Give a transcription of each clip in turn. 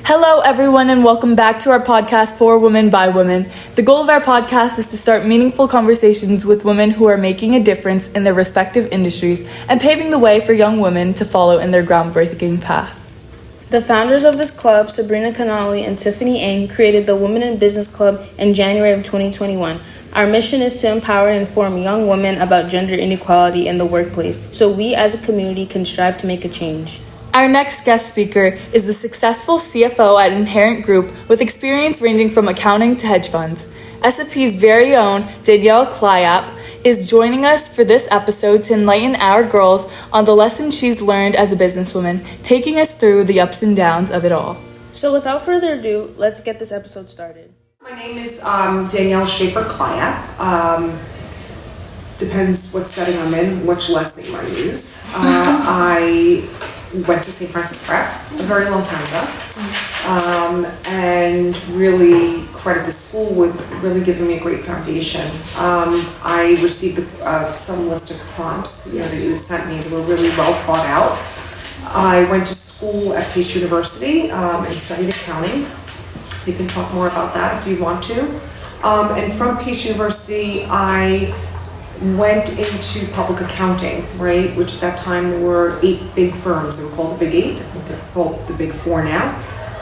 Hello, everyone, and welcome back to our podcast for Women by Women. The goal of our podcast is to start meaningful conversations with women who are making a difference in their respective industries and paving the way for young women to follow in their groundbreaking path. The founders of this club, Sabrina Canali and Tiffany Ng, created the Women in Business Club in January of 2021. Our mission is to empower and inform young women about gender inequality in the workplace, so we as a community can strive to make a change. Our next guest speaker is the successful CFO at Inherent Group with experience ranging from accounting to hedge funds. S&P's very own Danielle Klyap is joining us for this episode to enlighten our girls on the lessons she's learned as a businesswoman, taking us through the ups and downs of it all. So without further ado, let's get this episode started. My name is Danielle Klyap. Depends what setting I'm in, which last name I use. I went to St. Francis Prep a very long time ago, and really credit the school with really giving me a great foundation. I received some list of prompts that you had sent me that were really well thought out. I went to school at Pace University and studied accounting. You can talk more about that if you want to. And from Pace University, I went into public accounting, right? Which at that time there were 8 big firms. They were called the Big 8. I think they're called the Big 4 now.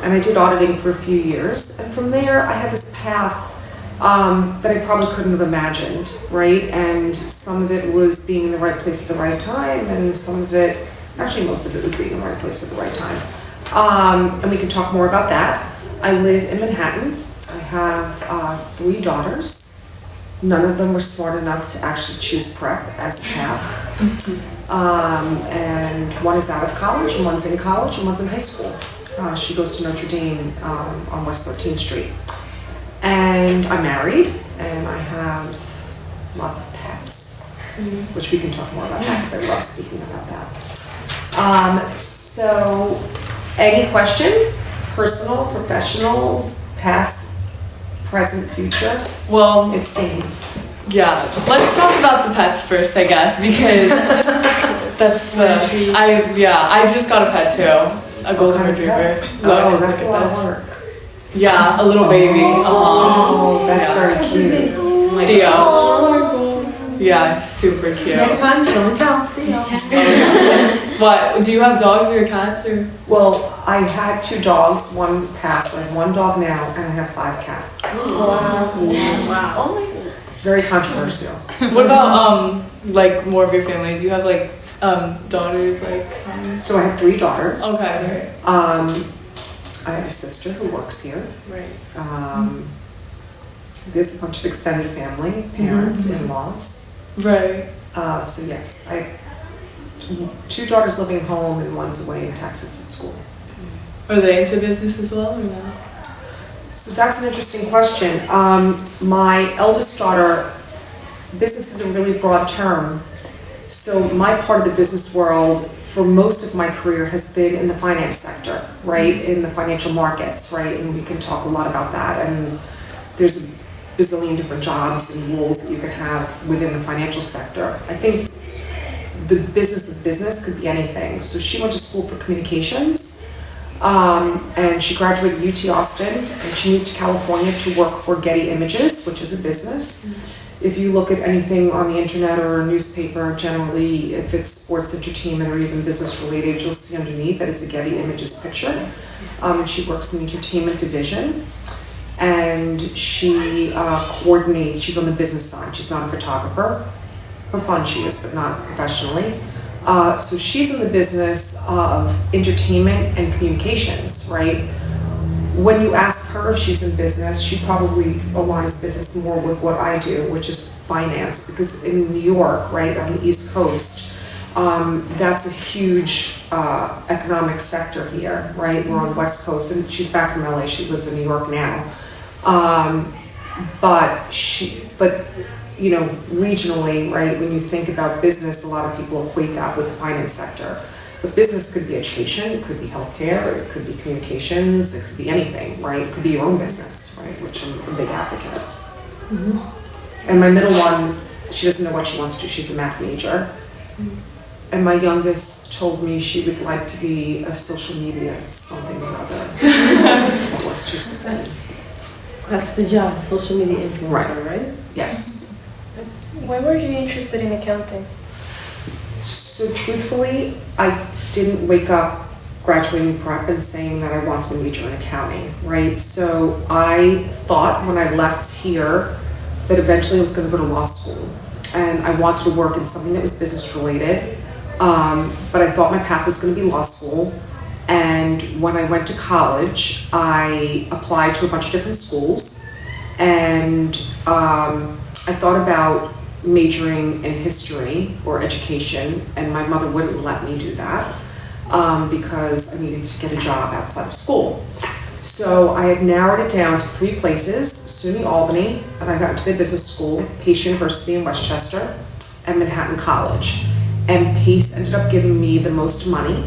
And I did auditing for a few years. And from there, I had this path that I probably couldn't have imagined, right? And some of it was being in the right place at the right time, and some of it, actually most of it was being in the right place at the right time. And we can talk more about that. I live in Manhattan. I have 3 daughters. None of them were smart enough to actually choose prep as a path. And one is out of college, and one's in college, and one's in high school. She goes to Notre Dame on West 13th Street. And I'm married, and I have lots of pets, which we can talk more about that because I love speaking about that. So, any question? Personal, professional, past, present, future? Well, it's Dane. Yeah, let's talk about the pets first, I guess, because that's I just got a pet too, a golden retriever. Oh, that's a lot of work. Yeah, a little baby. Oh, that's very cute. Theo. Yeah, super cute. Next time, show and tell. Theo. What? Do you have dogs or cats or? Well, I had 2 dogs. One passed. So I have 1 dog now, and I have 5 cats. Wow. Oh my God. Very controversial. What about like more of your family? Do you have like daughters, like sons? So I have 3 daughters. Okay. I have a sister who works here. Right. There's a bunch of extended family, parents, in-laws. Right. So yes, I have 2 daughters living home and one's away in Texas at school. Are they into business as well or no? So that's an interesting question. My eldest daughter, business is a really broad term. So my part of the business world for most of my career has been in the finance sector, right? In the financial markets, right? And we can talk a lot about that. And there's a bazillion different jobs and roles that you could have within the financial sector. I think the business of business could be anything. So she went to school for communications, and she graduated UT Austin, and she moved to California to work for Getty Images, which is a business. If you look at anything on the internet or a newspaper, generally, if it's sports, entertainment, or even business related, you'll see underneath that it's a Getty Images picture. And she works in the entertainment division. And she coordinates, she's on the business side, she's not a photographer. For fun she is, but not professionally. So she's in the business of entertainment and communications, right? When you ask her if she's in business, she probably aligns business more with what I do, which is finance, because in New York, right, on the East Coast, that's a huge economic sector here, right? We're on the West Coast, and she's back from LA, she lives in New York now. But you know, regionally, right, when you think about business, a lot of people equate that with the finance sector. But business could be education, it could be healthcare, it could be communications, it could be anything, right? It could be your own business, right, which I'm a big advocate of. Mm-hmm. And my middle one, she doesn't know what she wants to do, she's a math major. Mm-hmm. And my youngest told me she would like to be a social media something or other. Post 216. That's the job, social media influencer, right? Yes. Why were you interested in accounting? So truthfully, I didn't wake up graduating prep and saying that I wanted to major in accounting, right? So I thought when I left here that eventually I was going to go to law school, and I wanted to work in something that was business related, but I thought my path was going to be law school. And when I went to college, I applied to a bunch of different schools, and I thought about majoring in history or education, and my mother wouldn't let me do that because I needed to get a job outside of school. So I had narrowed it down to 3 places: SUNY Albany, and I got into the business school, Pace University in Westchester, and Manhattan College. And Pace ended up giving me the most money,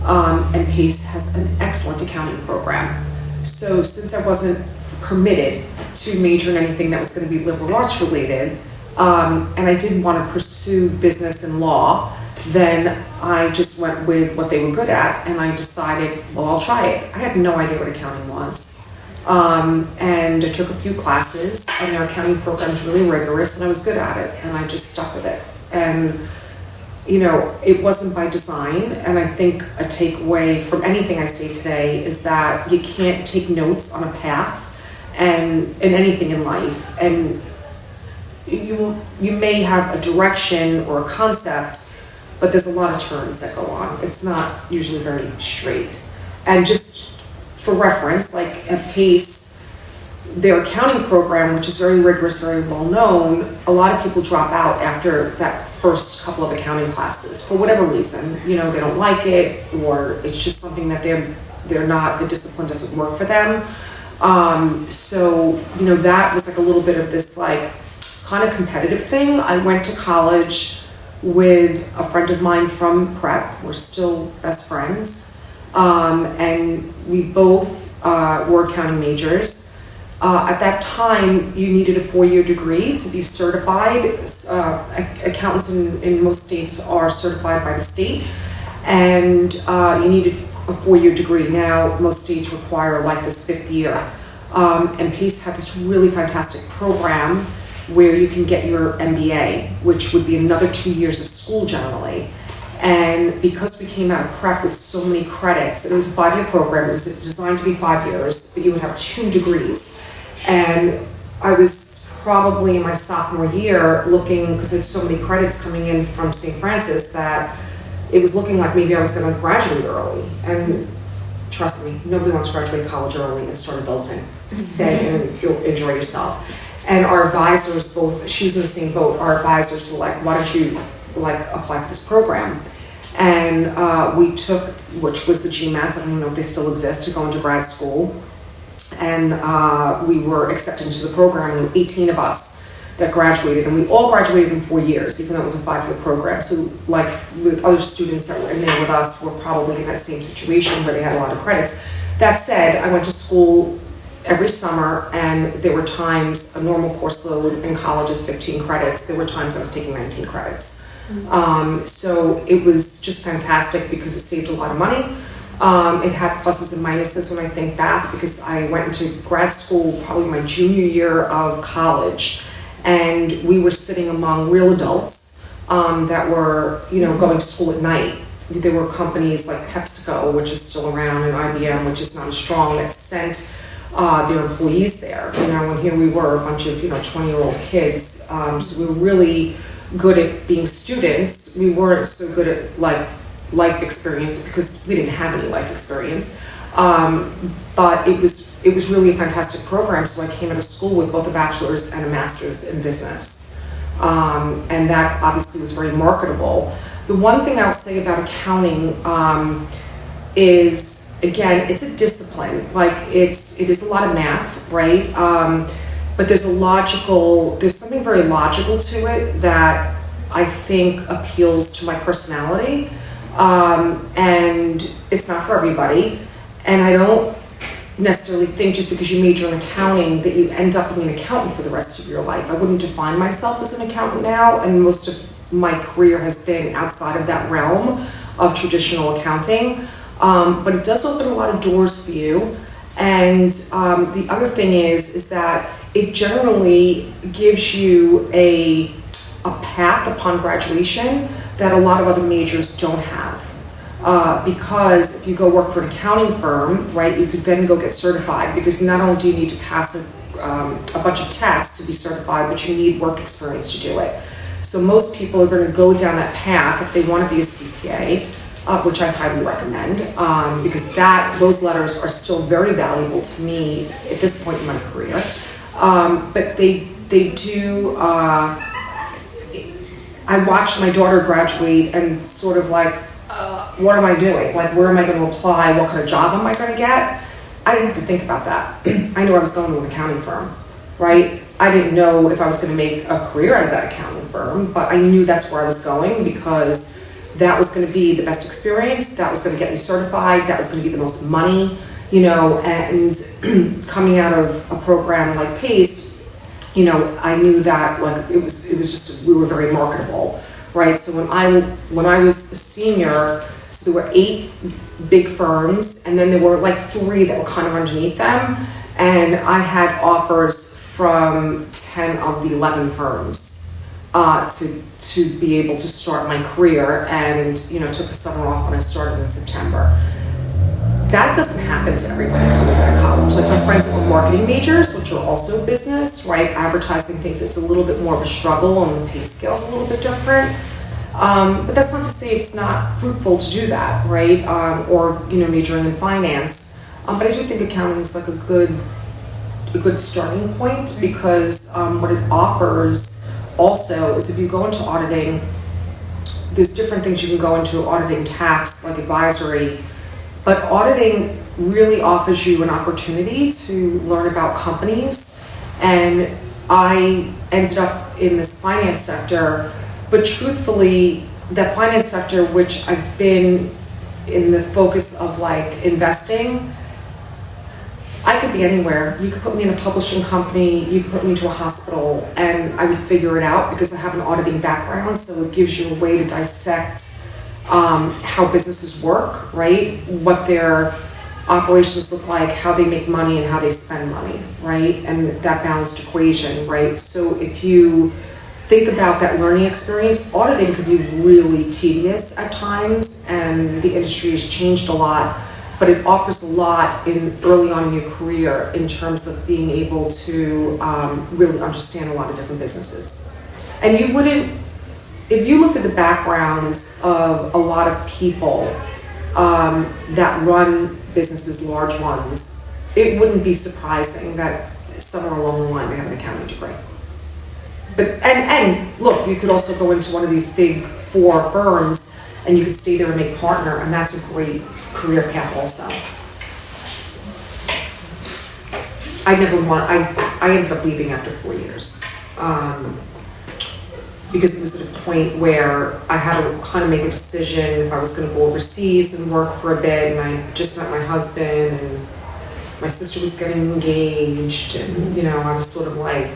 and Pace has an excellent accounting program. So since I wasn't permitted to major in anything that was going to be liberal arts related, and I didn't want to pursue business and law, then I just went with what they were good at, and I decided, well, I'll try it. I had no idea what accounting was. And I took a few classes, and their accounting program's really rigorous, and I was good at it, and I just stuck with it. And you know, it wasn't by design, and I think a takeaway from anything I say today is that you can't take notes on a path and in anything in life, and you may have a direction or a concept, but there's a lot of turns that go on. It's not usually very straight. And just for reference, like at Pace, their accounting program, which is very rigorous, very well known, a lot of people drop out after that first couple of accounting classes for whatever reason. You know, they don't like it, or it's just something that they're not, the discipline doesn't work for them. So, you know, that was like a little bit of this like kind of competitive thing. I went to college with a friend of mine from prep. We're still best friends. And we both were accounting majors. At that time, you needed a 4-year degree to be certified. Accountants in most states are certified by the state, and you needed a 4-year degree. Now, most states require like this 5th year. And Pace had this really fantastic program where you can get your MBA, which would be another 2 years of school generally. And because we came out of prep with so many credits, and it was a 5-year program, it was designed to be 5 years, but you would have 2 degrees. And I was probably in my sophomore year looking, because I had so many credits coming in from St. Francis, that it was looking like maybe I was going to graduate early. And trust me, nobody wants to graduate college early and start adulting. Stay and enjoy yourself. And our advisors, both, she was in the same boat, our advisors were like, why don't you like apply for this program? And we took, which was the GMATs, I don't even know if they still exist, to go into grad school. And we were accepted into the program, and there were 18 of us that graduated, and we all graduated in 4 years, even though it was a 5-year program. So like with other students that were in there with us were probably in that same situation where they had a lot of credits. That said, I went to school every summer, and there were times, a normal course load in college is 15 credits, there were times I was taking 19 credits. So it was just fantastic because it saved a lot of money. It had pluses and minuses when I think back, because I went into grad school probably my junior year of college, and we were sitting among real adults that were, you know, going to school at night. There were companies like PepsiCo, which is still around, and IBM, which is not as strong, that sent their employees there. You know, and here we were, a bunch of, 20-year-old kids. So we were really good at being students. We weren't so good at like life experience because we didn't have any life experience. But it was really a fantastic program. So I came out of school with both a bachelor's and a master's in business. And that obviously was very marketable. The one thing I'll say about accounting is, again, it's a discipline. Like it is a lot of math, right? But there's something very logical to it that I think appeals to my personality. And it's not for everybody. And I don't necessarily think just because you major in accounting that you end up being an accountant for the rest of your life. I wouldn't define myself as an accountant now, and most of my career has been outside of that realm of traditional accounting. But it does open a lot of doors for you. And the other thing is that it generally gives you a path upon graduation that a lot of other majors don't have. Because if you go work for an accounting firm, right, you could then go get certified, because not only do you need to pass a bunch of tests to be certified, but you need work experience to do it. So most people are going to go down that path if they want to be a CPA, which I highly recommend, because those letters are still very valuable to me at this point in my career. But they do. I watched my daughter graduate and sort of like, what am I doing? Like, where am I going to apply? What kind of job am I going to get? I didn't have to think about that. I knew I was going to an accounting firm, right? I didn't know if I was going to make a career out of that accounting firm, but I knew that's where I was going, because that was going to be the best experience. That was going to get me certified. That was going to be the most money, and coming out of a program like PACE, I knew that like it was just, we were very marketable, right? So when I was a senior, so there were 8 big firms, and then there were like 3 that were kind of underneath them, and I had offers from 10 of the 11 firms to be able to start my career, and took the summer off, and I started in September. That doesn't happen to everybody coming out of college. Like my friends that were marketing majors, which are also business, right? Advertising things, it's a little bit more of a struggle, and the pay scale's a little bit different. But that's not to say it's not fruitful to do that, right? Or majoring in finance. But I do think accounting is like a good starting point, because what it offers also is, if you go into auditing, there's different things you can go into: auditing, tax, like advisory. But auditing really offers you an opportunity to learn about companies. And I ended up in this finance sector, but truthfully, that finance sector, which I've been in the focus of like investing, I could be anywhere. You could put me in a publishing company, you could put me into a hospital, and I would figure it out, because I have an auditing background. So it gives you a way to dissect how businesses work, right? What their operations look like, how they make money, and how they spend money, right? And that balanced equation, right? So if you think about that learning experience, auditing could be really tedious at times, and the industry has changed a lot, but it offers a lot early on in your career in terms of being able to really understand a lot of different businesses. And you wouldn't, if you looked at the backgrounds of a lot of people that run businesses, large ones, it wouldn't be surprising that somewhere along the line they have an accounting degree. But and look, you could also go into one of these big 4 firms, and you could stay there and make partner, and that's a great career path also. I ended up leaving after 4 years. Because it was at a point where I had to kind of make a decision if I was going to go overseas and work for a bit, and I just met my husband, and my sister was getting engaged, and I was sort of like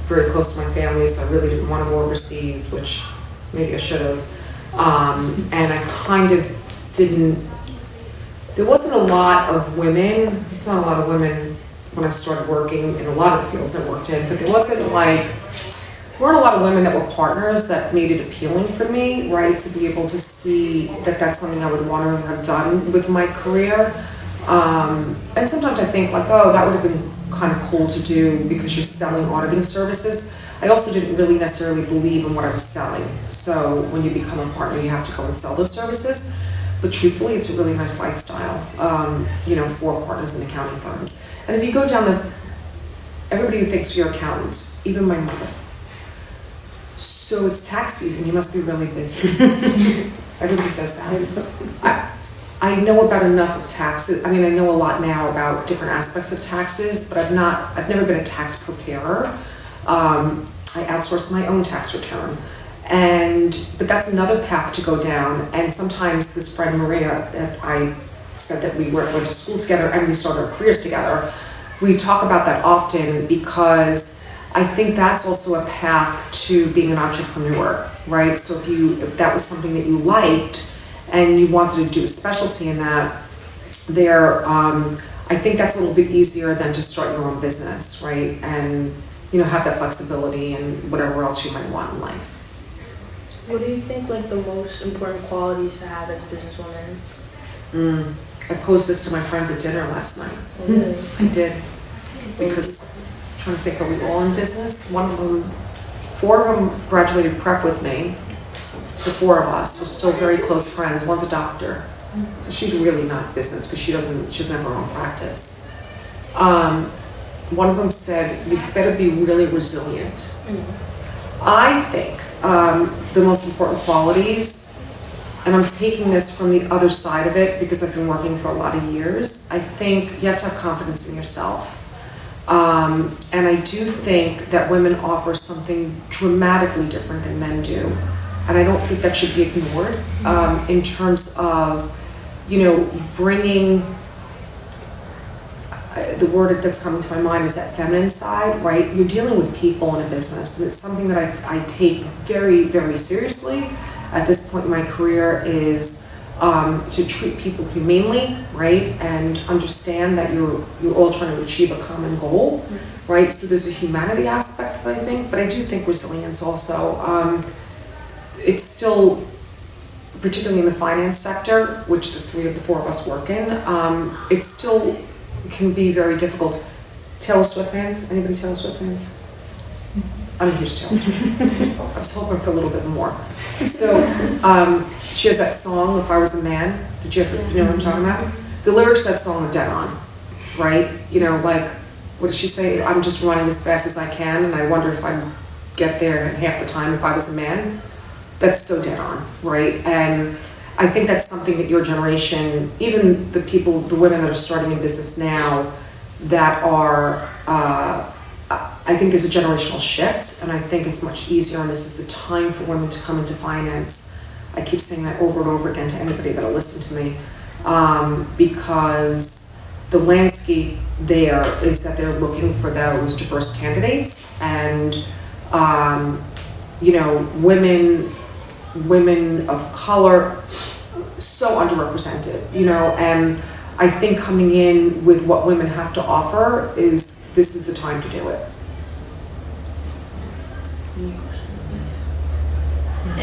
very close to my family, so I really didn't want to go overseas, which maybe I should have. And I kind of didn't, there wasn't a lot of women, it's not a lot of women when I started working in a lot of the fields I worked in, but there weren't a lot of women that were partners that made it appealing for me, right, to be able to see that that's something I would want to have done with my career. And sometimes I think like, oh, that would have been kind of cool to do because you're selling auditing services. I also didn't really necessarily believe in what I was selling. So when you become a partner, you have to go and sell those services. But truthfully, it's a really nice lifestyle, for partners in accounting firms. And if you go down everybody who thinks you're an accountant, even my mother. So it's tax season, you must be really busy. Everybody says that. I know about enough of taxes. I mean, I know a lot now about different aspects of taxes, but I've never been a tax preparer. I outsource my own tax return. But that's another path to go down. And sometimes this friend Maria that I said that we went to school together and we started our careers together, we talk about that often because I think that's also a path to being an entrepreneur, right? So if that was something that you liked and you wanted to do a specialty in that, I I think that's a little bit easier than to start your own business, right? And, have that flexibility and whatever else you might want in life. What do you think like the most important qualities to have as a businesswoman? I posed this to my friends at dinner last night. Really? I did. Because I'm trying to think, are we all in business? 4 of them graduated prep with me. The 4 of us were still very close friends. One's a doctor. So she's really not business because she doesn't have her own practice. One of them said, you better be really resilient. I think the most important qualities, and I'm taking this from the other side of it because I've been working for a lot of years, I think you have to have confidence in yourself. And I do think that women offer something dramatically different than men do. And I don't think that should be ignored in terms of, bringing, the word that's coming to my mind is that feminine side, right? You're dealing with people in a business, and it's something that I take very, very seriously at this point in my career is to treat people humanely, right? And understand that you're all trying to achieve a common goal, right? So there's a humanity aspect that I think, but I do think resilience also. It's still, particularly in the finance sector, which the 4 of us work in, it still can be very difficult. Taylor Swift fans? Anybody Taylor Swift fans? I'm a huge Taylor Swift. I was hoping for a little bit more. So she has that song, If I Was a Man. Did you ever, know what I'm talking about? The lyrics of that song are dead on, right? What did she say? I'm just running as fast as I can, and I wonder if I'd get there in half the time if I was a man. That's so dead on, right? And I think that's something that your generation, even the women that are starting in business now, that are, I think there's a generational shift, and I think it's much easier, and this is the time for women to come into finance. I keep saying that over and over again to anybody that'll listen to me, because the landscape there is that they're looking for those diverse candidates, and women of color, so underrepresented, and I think coming in with what women have to offer this is the time to do it.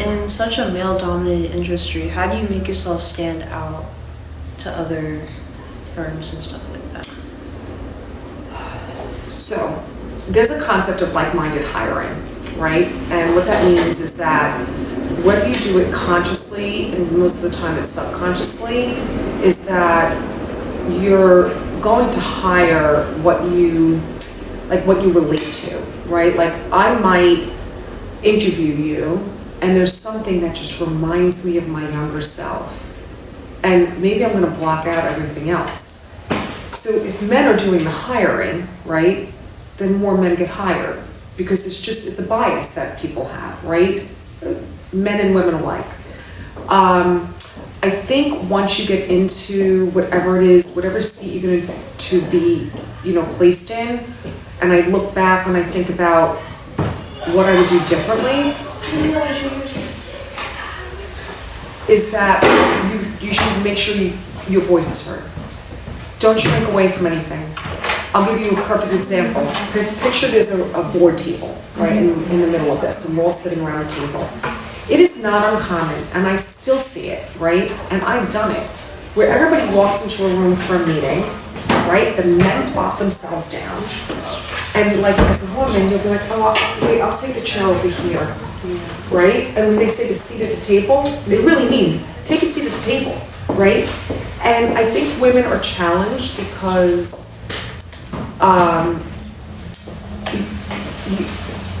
In such a male-dominated industry, how do you make yourself stand out to other firms and stuff like that? So, there's a concept of like-minded hiring, right? And what that means is that whether you do it consciously, and most of the time it's subconsciously, is that you're going to hire what you relate to, right? Like, I might interview you, and there's something that just reminds me of my younger self. And maybe I'm gonna block out everything else. So if men are doing the hiring, right, then more men get hired, because it's a bias that people have, right? Men and women alike. I think once you get into whatever it is, whatever seat you're going to be, placed in, and I look back and I think about what I would do differently, is that you should make sure your voice is heard. Don't shrink away from anything. I'll give you a perfect example. Picture there's a board table, right, in the middle of this, and we're all sitting around the table. It is not uncommon, and I still see it, right, and I've done it, where everybody walks into a room for a meeting, right, the men plop themselves down, and like as a woman, you'll be like, oh, wait, I'll take the chair over here, right, and when they say the seat at the table, they really mean take a seat at the table, right, and I think women are challenged because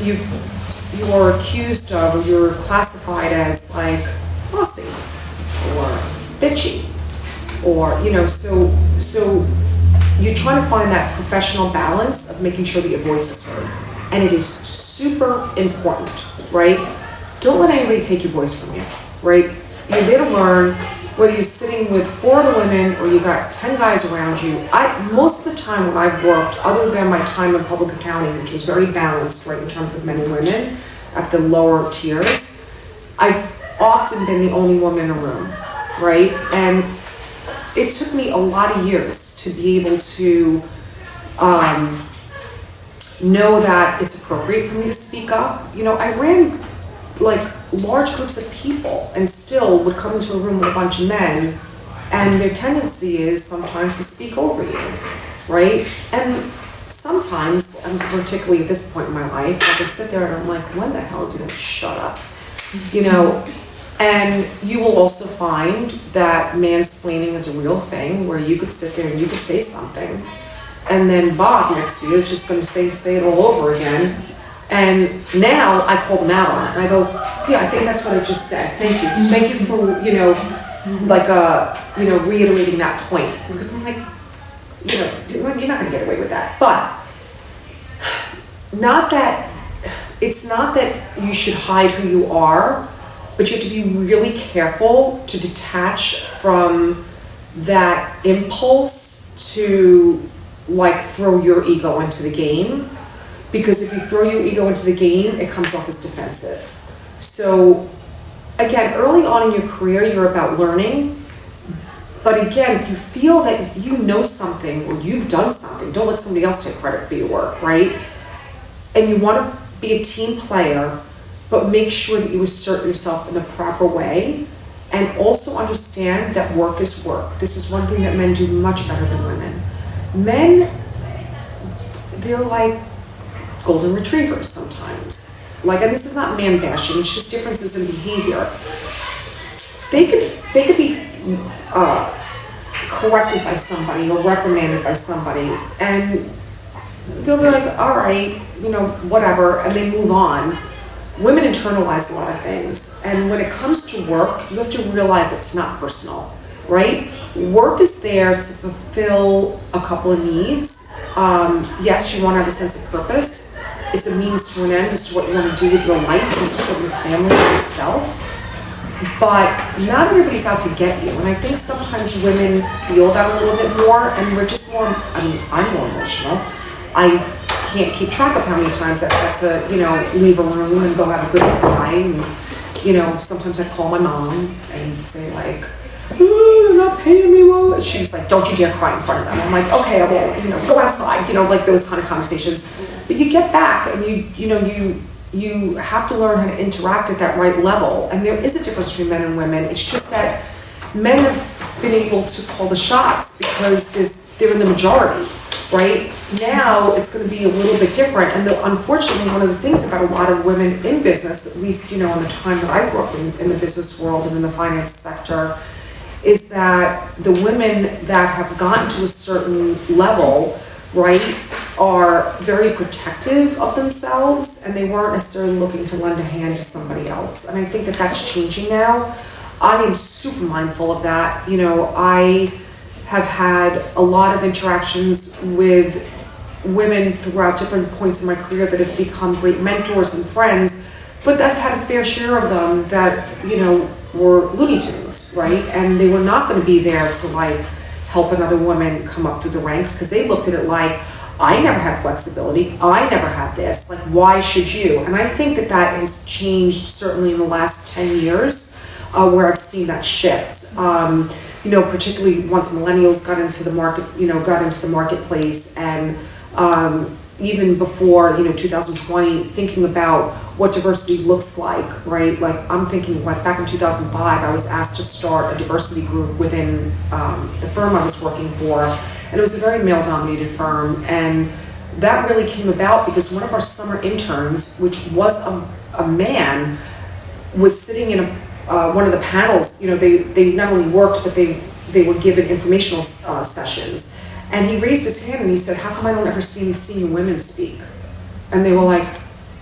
you are accused of, or you're classified as like bossy or bitchy, or so you're trying to find that professional balance of making sure that your voice is heard, and it is super important, right? Don't let anybody take your voice from you, right? You're there to learn. Whether you're sitting with 4 other women or you got 10 guys around you, most of the time when I've worked, other than my time in public accounting, which was very balanced, right, in terms of men and women at the lower tiers, I've often been the only woman in a room, right? And it took me a lot of years to be able to know that it's appropriate for me to speak up. You know, I ran like large groups of people and still would come into a room with a bunch of men, and their tendency is sometimes to speak over you, right? And sometimes, and particularly at this point in my life, I can sit there and I'm like, when the hell is he gonna shut up? You know, and you will also find that mansplaining is a real thing, where you could sit there and you could say something, and then Bob next to you is just gonna say it all over again. And now I call them out on it, and I go, yeah, I think that's what I just said. Thank you. Thank you for, you know, like, you know, reiterating that point. Because I'm like, you know, you're not gonna get away with that. But it's not that you should hide who you are, but you have to be really careful to detach from that impulse to like throw your ego into the game. Because if you throw your ego into the game, it comes off as defensive. So again, early on in your career, you're about learning. But again, if you feel that you know something or you've done something, don't let somebody else take credit for your work, right? And you want to be a team player, but make sure that you assert yourself in the proper way, and also understand that work is work. This is one thing that men do much better than women. Men, they're like golden retrievers sometimes. Like, and this is not man bashing, it's just differences in behavior. They could be corrected by somebody or reprimanded by somebody, and they'll be like, all right, you know, whatever, and they move on. Women internalize a lot of things, and when it comes to work, you have to realize it's not personal, right? Work is there to fulfill a couple of needs. Yes, you want to have a sense of purpose. It's a means to an end as to what you want to do with your life and support your family and yourself. But not everybody's out to get you, and I think sometimes women feel that a little bit more, and we're just more, I mean, I'm more emotional. I can't keep track of how many times I've had to, you know, leave a room and go have a good cry, and, you know, sometimes I call my mom and say like, oh, you're not paying me well. And she's like, don't you dare cry in front of them. I'm like, okay, I will, you know, go outside, you know, like those kind of conversations. But you get back and you have to learn how to interact at that right level. And there is a difference between men and women. It's just that men have been able to call the shots because they're in the majority, right? Now it's going to be a little bit different. And unfortunately, one of the things about a lot of women in business, at least, you know, in the time that I grew up in the business world and in the finance sector, is that the women that have gotten to a certain level, right, are very protective of themselves, and they weren't necessarily looking to lend a hand to somebody else. And I think that that's changing now. I am super mindful of that. You know, I have had a lot of interactions with women throughout different points in my career that have become great mentors and friends, but I've had a fair share of them that, you know, were Looney Tunes, right? And they were not going to be there to like help another woman come up through the ranks, because they looked at it like, I never had flexibility, I never had this, like, why should you? And I think that that has changed certainly in the last 10 years, where I've seen that shift. You know, particularly once millennials got into the market, you know, got into the marketplace, and even before, you know, 2020, thinking about what diversity looks like, right? Like, I'm thinking, like, back in 2005, I was asked to start a diversity group within the firm I was working for, and it was a very male-dominated firm, and that really came about because one of our summer interns, which was a man, was sitting in one of the panels. You know, they not only worked, but they were given informational sessions. And he raised his hand and he said, how come I don't ever see any senior women speak? And they were like,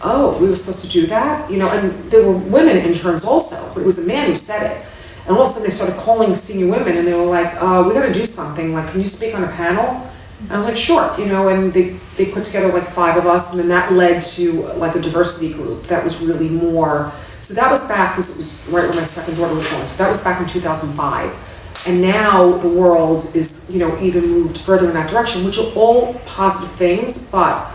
oh, we were supposed to do that? You know, and there were women interns also, but it was a man who said it. And all of a sudden they started calling senior women, and they were like, we gotta do something, like, can you speak on a panel? And I was like, sure, you know, and they put together like 5 of us, and then that led to like a diversity group that was really more, so that was back, because it was right when my second daughter was born, so that was back in 2005. And now the world is, you know, even moved further in that direction, which are all positive things, but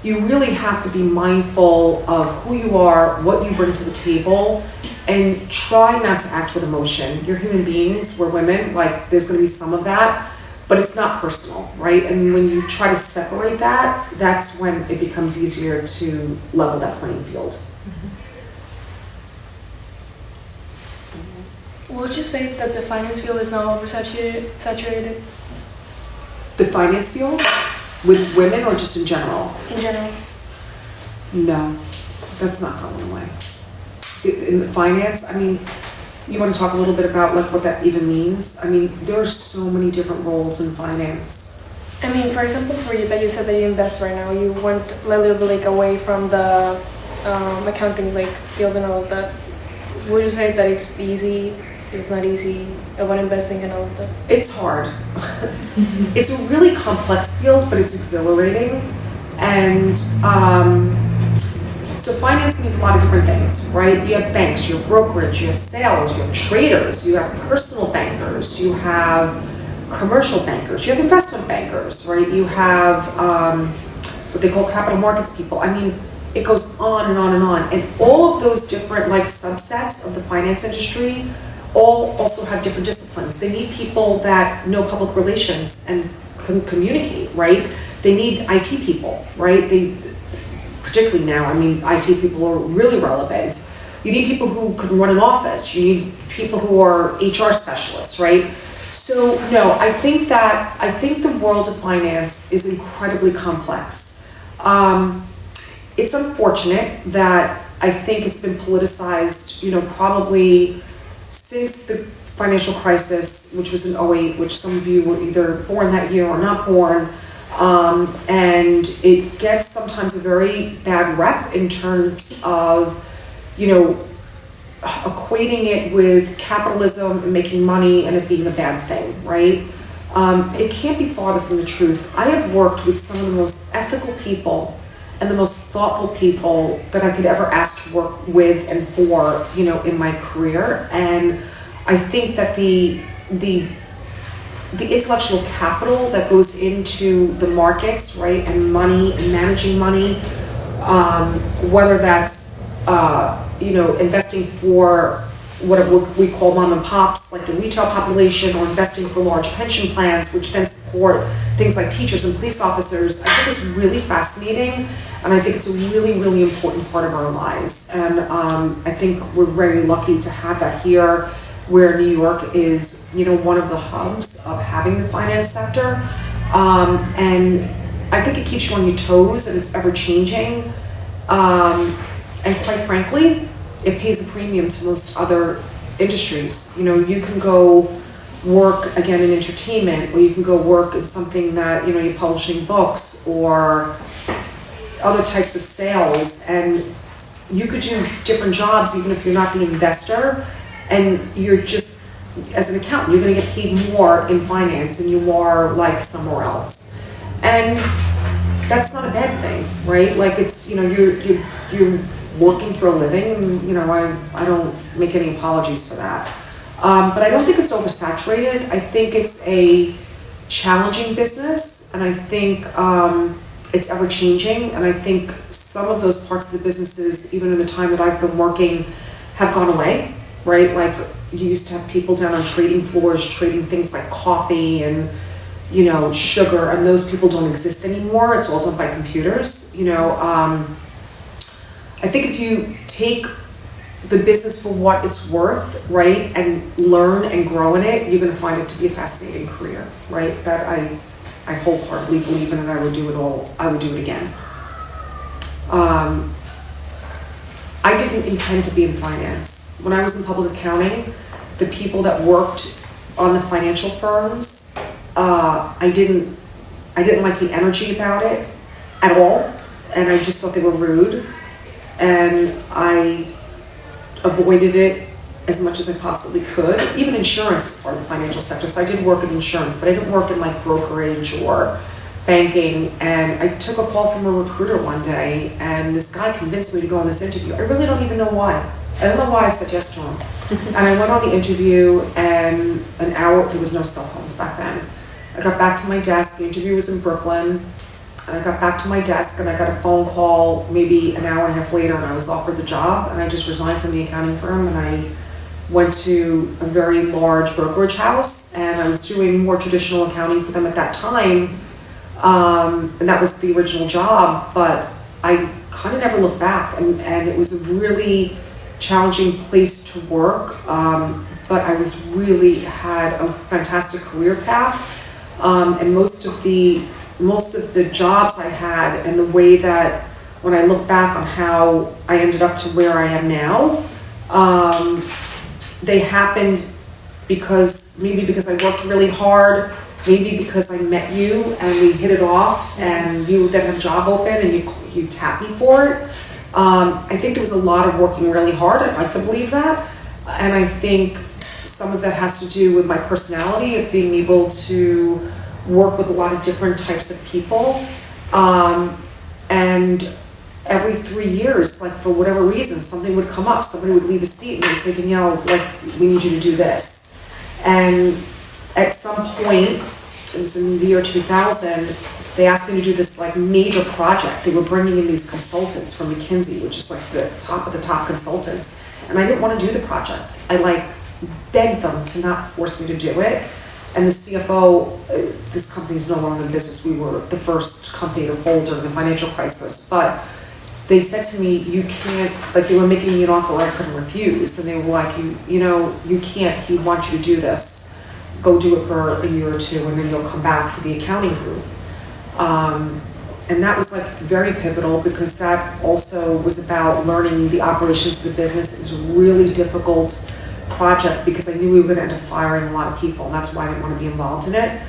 you really have to be mindful of who you are, what you bring to the table, and try not to act with emotion. You're human beings, we're women, like there's gonna be some of that, but it's not personal, right? And when you try to separate that, that's when it becomes easier to level that playing field. Would you say that the finance field is now oversaturated The finance field, with women or just in general? in general? No, that's not going away. In the finance, I mean, you want to talk a little bit about like what that even means? I mean, there are so many different roles in finance. I mean, for example, for you that you said that you invest right now, you went a little bit like away from the accounting like field and all of that. Would you say that it's easy? It's not easy when investing and all of that? It's hard. It's a really complex field, but it's exhilarating. And so finance means a lot of different things, right? You have banks, you have brokerage, you have sales, you have traders, you have personal bankers, you have commercial bankers, you have investment bankers, right? You have what they call capital markets people. I mean, it goes on and on and on. And all of those different like subsets of the finance industry all also have different disciplines. They need people that know public relations and can communicate, right? They need IT people, right? Particularly now, I mean, IT people are really relevant. You need people who can run an office. You need people who are HR specialists, right? So no, I think the world of finance is incredibly complex. It's unfortunate that I think it's been politicized, you know, probably since the financial crisis, which was in '08, which some of you were either born that year or not born. And it gets sometimes a very bad rep in terms of, you know, equating it with capitalism and making money and it being a bad thing, right? It can't be farther from the truth. I have worked with some of the most ethical people and the most thoughtful people that I could ever ask to work with and for, you know, in my career. And I think that the intellectual capital that goes into the markets, right, and money and managing money, whether that's you know, investing for what we call mom and pops, like the retail population, or investing for large pension plans, which then support things like teachers and police officers. I think it's really fascinating, and I think it's a really, really important part of our lives. And I think we're very lucky to have that here, where New York is, you know, one of the hubs of having the finance sector. And I think it keeps you on your toes, and it's ever changing. And quite frankly, it pays a premium to most other industries. You know, you can go work again in entertainment, or you can go work in something that, you know, you're publishing books or other types of sales, and you could do different jobs even if you're not the investor, and you're just, as an accountant, you're going to get paid more in finance than you are like somewhere else. And that's not a bad thing, right? Like, it's, you know, you're working for a living, and, you know, I don't make any apologies for that. But I don't think it's oversaturated. I think it's a challenging business, and I think it's ever changing, and I think some of those parts of the businesses, even in the time that I've been working, have gone away, right? Like, you used to have people down on trading floors trading things like coffee and, you know, sugar, and those people don't exist anymore. It's all done by computers, you know. I think if you take the business for what it's worth, right, and learn and grow in it, you're going to find it to be a fascinating career, right? That I wholeheartedly believe in, and I would do it all. I would do it again. I didn't intend to be in finance. When I was in public accounting, the people that worked on the financial firms, I didn't like the energy about it at all, and I just thought they were rude, and I avoided it as much as I possibly could. Even insurance is part of the financial sector, so I did work in insurance, but I didn't work in like brokerage or banking. And I took a call from a recruiter one day, and this guy convinced me to go on this interview. I really don't even know why. I don't know why I said yes to him. And I went on the interview, and an hour, there was no cell phones back then. I got back to my desk, the interview was in Brooklyn, and I got back to my desk and I got a phone call maybe an hour and a half later, and I was offered the job, and I just resigned from the accounting firm, and I went to a very large brokerage house, and I was doing more traditional accounting for them at that time, and that was the original job, but I kind of never looked back, and it was a really challenging place to work, but I was really had a fantastic career path, and most of the jobs I had, and the way that when I look back on how I ended up to where I am now, they happened because I worked really hard, maybe because I met you and we hit it off, and you then had a job open and you tapped me for it. I think there was a lot of working really hard. I'd like to believe that, and I think some of that has to do with my personality of being able to work with a lot of different types of people, and every 3 years, like for whatever reason, something would come up, somebody would leave a seat and they'd say, Danielle, like, we need you to do this. And at some point, it was in the year 2000, they asked me to do this like major project. They were bringing in these consultants from McKinsey, which is like the top of the top consultants. And I didn't want to do the project. I like begged them to not force me to do it. And the CFO, this company is no longer in business. We were the first company to fold during the financial crisis. But they said to me, you can't, like they were making me an offer I couldn't refuse. And they were like, you can't, he wants you to do this. Go do it for a year or two and then you'll come back to the accounting group. And that was like very pivotal because that also was about learning the operations of the business. It was a really difficult project because I knew we were going to end up firing a lot of people, and that's why I didn't want to be involved in it.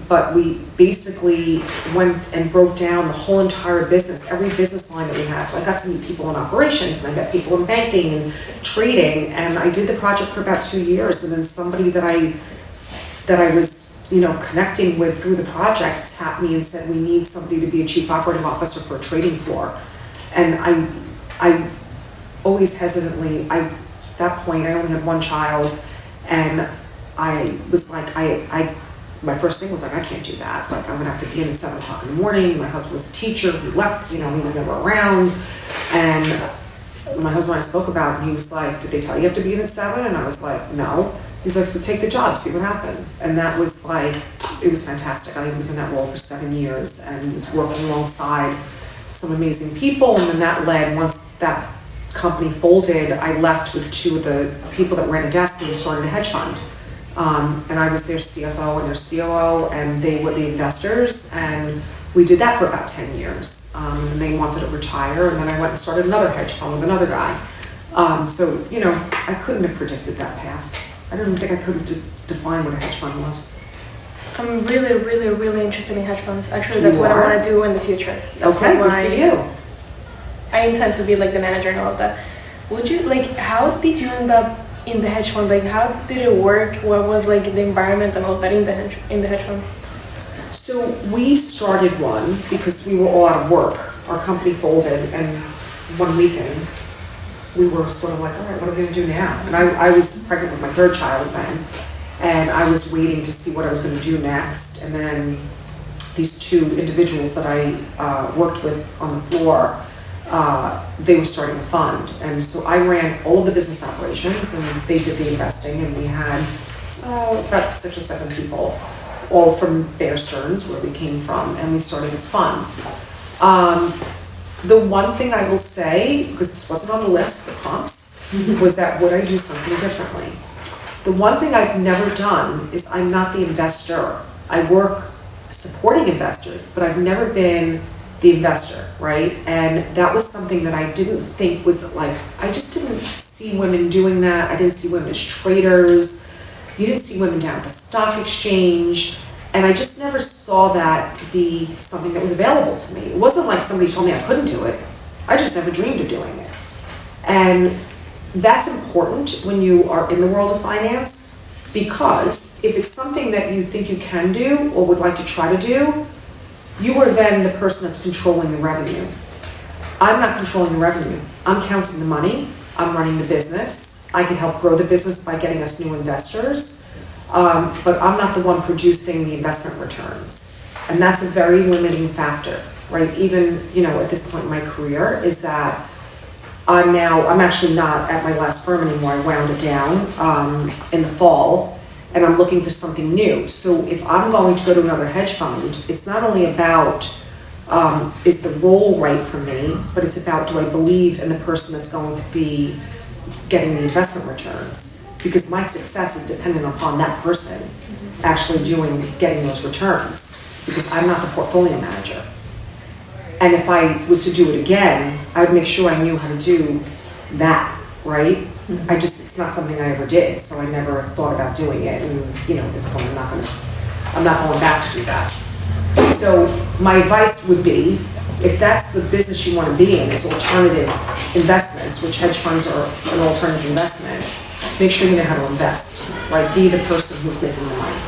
But we basically went and broke down the whole entire business, every business line that we had. So I got to meet people in operations, and I met people in banking and trading, and I did the project for about 2 years. And then somebody that I was connecting with through the project tapped me and said, we need somebody to be a chief operating officer for a trading floor. And I always hesitantly, at that point I only had one child, and I was like, my first thing was like, I can't do that. Like, I'm gonna have to be in at 7 o'clock in the morning. My husband was a teacher, he left, he was never around. And my husband and I spoke about it, and he was like, did they tell you have to be in at 7? And I was like, no. He's like, so take the job, see what happens. And that was like, it was fantastic. I was in that role for 7 years and was working alongside some amazing people. And then that led, once that company folded, I left with 2 of the people that ran a desk and started a hedge fund. And I was their CFO and their COO, and they were the investors. And we did that for about 10 years. And they wanted to retire, and then I went and started another hedge fund with another guy. So, I couldn't have predicted that path. I don't even think I could have defined what a hedge fund was. I'm really, really, really interested in hedge funds. Actually, that's what I want to do in the future. That's okay, good for you. I intend to be like the manager and all of that. Would you, how did you end up in the hedge fund? Like, how did it work? What was like the environment and all that in the hedge fund? So we started one because we were all out of work. Our company folded, and one weekend we were sort of like, all right, what are we going to do now? And I was pregnant with my 3rd child then, and I was waiting to see what I was going to do next. And then these 2 individuals that I worked with on the floor, they were starting a fund. And so I ran all of the business operations, and they did the investing, and we had about 6 or 7 people, all from Bear Stearns, where we came from, and we started this fund. The one thing I will say, because this wasn't on the list, the prompts, was that would I do something differently? The one thing I've never done is I'm not the investor. I work supporting investors, but I've never been the investor, right? And that was something that I didn't think was like, I just didn't see women doing that. I didn't see women as traders. You didn't see women down at the stock exchange. And I just never saw that to be something that was available to me. It wasn't like somebody told me I couldn't do it. I just never dreamed of doing it. And that's important when you are in the world of finance, because if it's something that you think you can do or would like to try to do, you are then the person that's controlling the revenue. I'm not controlling the revenue. I'm counting the money. I'm running the business. I can help grow the business by getting us new investors. But I'm not the one producing the investment returns. And that's a very limiting factor, right? Even, at this point in my career, is that I'm actually not at my last firm anymore. I wound it down in the fall, and I'm looking for something new. So if I'm going to go to another hedge fund, it's not only about is the role right for me, but it's about, do I believe in the person that's going to be getting the investment returns? Because my success is dependent upon that person actually getting those returns, because I'm not the portfolio manager. And if I was to do it again, I would make sure I knew how to do that, right? It's not something I ever did, so I never thought about doing it. And, at this point, I'm not going back to do that. So my advice would be, if that's the business you want to be in, is alternative investments, which hedge funds are an alternative investment, make sure you know how to invest, right? Be the person who's making the money.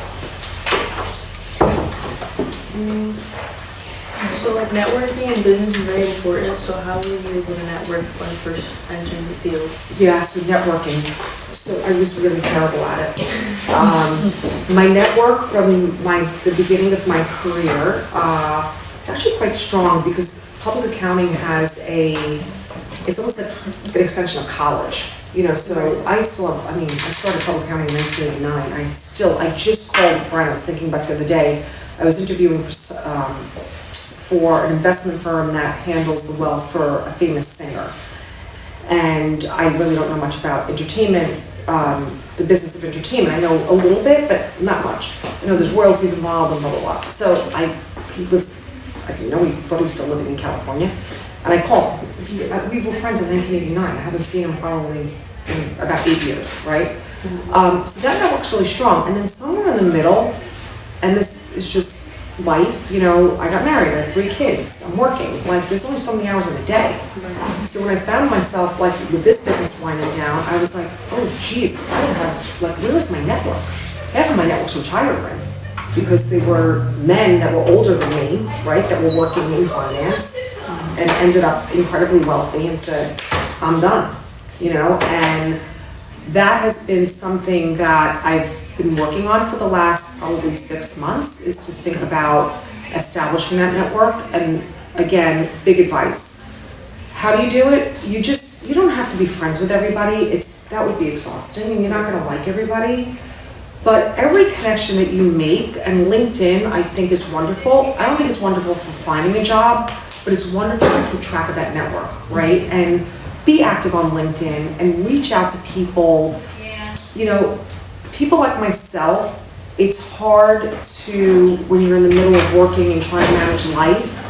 So networking in business is very important. So how were you able to network when first entering the field? Yeah, so networking. So I was really terrible at it. My network from the beginning of my career, it's actually quite strong, because public accounting it's almost like an extension of college. So I still have, I started public accounting in 1989. I just called a friend. I was thinking about the other day. I was interviewing for an investment firm that handles the wealth for a famous singer. And I really don't know much about entertainment, the business of entertainment. I know a little bit, but not much. I know there's royalties involved and blah, blah, blah. So I didn't know, he thought he was still living in California. And I called him. We were friends in 1989. I haven't seen him probably in about 8 years, right? So that network's really strong. And then somewhere in the middle, and this is just life, I got married, I had 3 kids, I'm working, there's only so many hours in a day. So when I found myself, with this business winding down, I was like, oh geez, I don't have, where is my network? Half of my network's retired already, because they were men that were older than me, right, that were working in finance, and ended up incredibly wealthy and said, I'm done, and that has been something that I've been working on for the last probably 6 months, is to think about establishing that network. And again, big advice. How do you do it? You don't have to be friends with everybody. That would be exhausting, and you're not gonna like everybody. But every connection that you make, and LinkedIn I think is wonderful. I don't think it's wonderful for finding a job, but it's wonderful to keep track of that network, right? And be active on LinkedIn and reach out to people. People like myself, it's hard to, when you're in the middle of working and trying to manage life,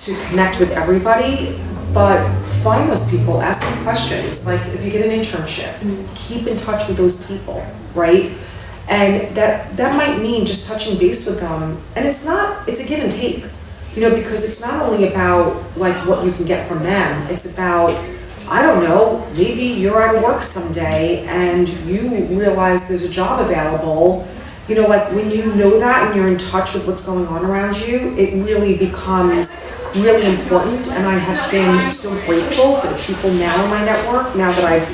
to connect with everybody, but find those people, ask them questions. If you get an internship, keep in touch with those people, right? And that might mean just touching base with them. And it's a give and take, because it's not only about what you can get from them, it's about, I don't know, maybe you're out of work someday and you realize there's a job available. When you know that and you're in touch with what's going on around you, it really becomes really important. And I have been so grateful for the people now in my network, now that I've,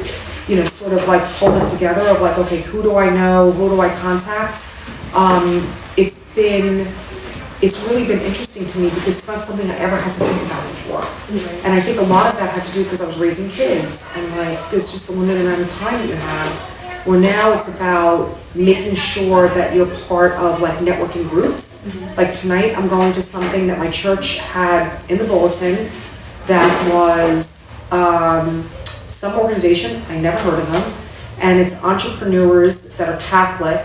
sort of pulled it together of okay, who do I know, who do I contact? It's really been interesting to me, because it's not something I ever had to think about before. And I think a lot of that had to do because I was raising kids, and there's just a limited amount of time that you have. Where now it's about making sure that you're part of networking groups. Tonight I'm going to something that my church had in the bulletin that was some organization, I never heard of them, and it's entrepreneurs that are Catholic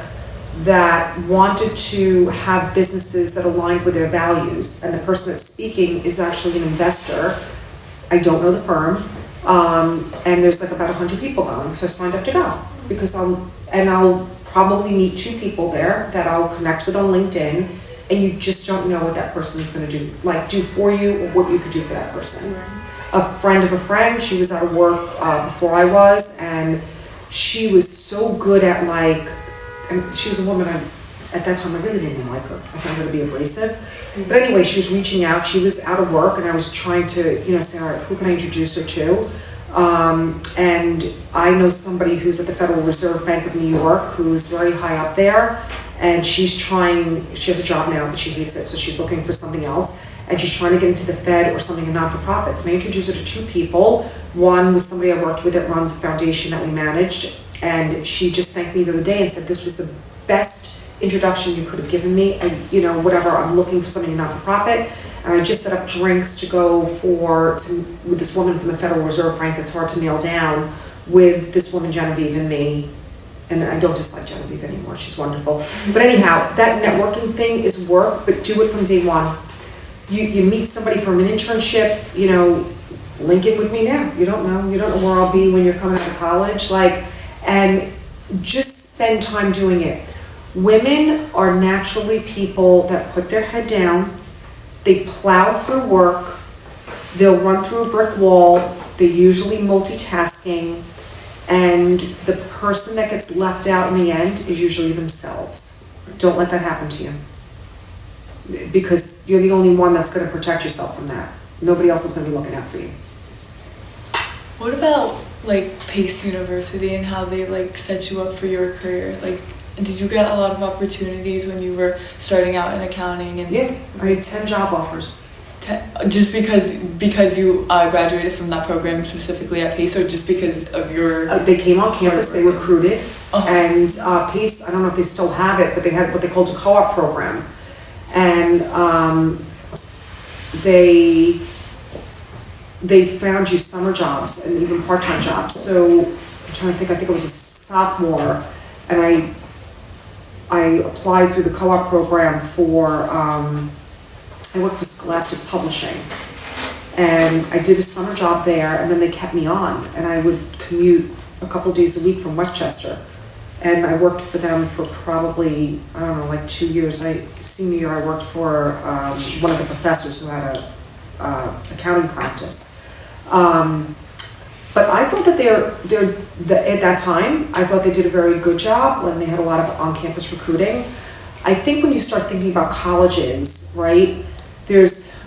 that wanted to have businesses that aligned with their values. And the person that's speaking is actually an investor. I don't know the firm. And there's about 100 people going. So I signed up to go, because I'll probably meet 2 people there that I'll connect with on LinkedIn, and you just don't know what that person is going to do for you, or what you could do for that person. A friend of a friend, she was out of work before I was, and she was so good at and she was a woman, at that time I really didn't even like her. I found her to be abrasive. But anyway, she was reaching out, she was out of work, and I was trying to, say, all right, who can I introduce her to? And I know somebody who's at the Federal Reserve Bank of New York, who's very high up there, and she has a job now, but she hates it, so she's looking for something else. And she's trying to get into the Fed or something in not-for-profits. And I introduced her to two people. One was somebody I worked with that runs a foundation that we managed. And she just thanked me the other day and said, this was the best introduction you could have given me. And, whatever, I'm looking for something in not-for-profit. And I just set up drinks to go with this woman from the Federal Reserve Bank that's hard to nail down, with this woman Genevieve and me. And I don't dislike Genevieve anymore, she's wonderful. But anyhow, that networking thing is work, but do it from day one. You meet somebody from an internship, link in with me now. You don't know where I'll be when you're coming out of college. And just spend time doing it. Women are naturally people that put their head down, they plow through work, they'll run through a brick wall, they're usually multitasking, and the person that gets left out in the end is usually themselves. Don't let that happen to you. Because you're the only one that's going to protect yourself from that. Nobody else is going to be looking out for you. What about Pace University and how they set you up for your career? Did you get a lot of opportunities when you were starting out in accounting? And yeah, I had 10 job offers. Just because you graduated from that program specifically at Pace, or just because of your... they came on campus, they recruited, and Pace, I don't know if they still have it, but they had what they called a co-op program. And they found you summer jobs and even part-time jobs. So I'm trying to think, I think I was a sophomore, and I applied through the co-op program for, I worked for Scholastic Publishing. And I did a summer job there, and then they kept me on, and I would commute a couple days a week from Westchester. And I worked for them for probably, 2 years. Senior year, I worked for one of the professors who had a accounting practice. But I thought that at that time, I thought they did a very good job when they had a lot of on-campus recruiting. I think when you start thinking about colleges, right, this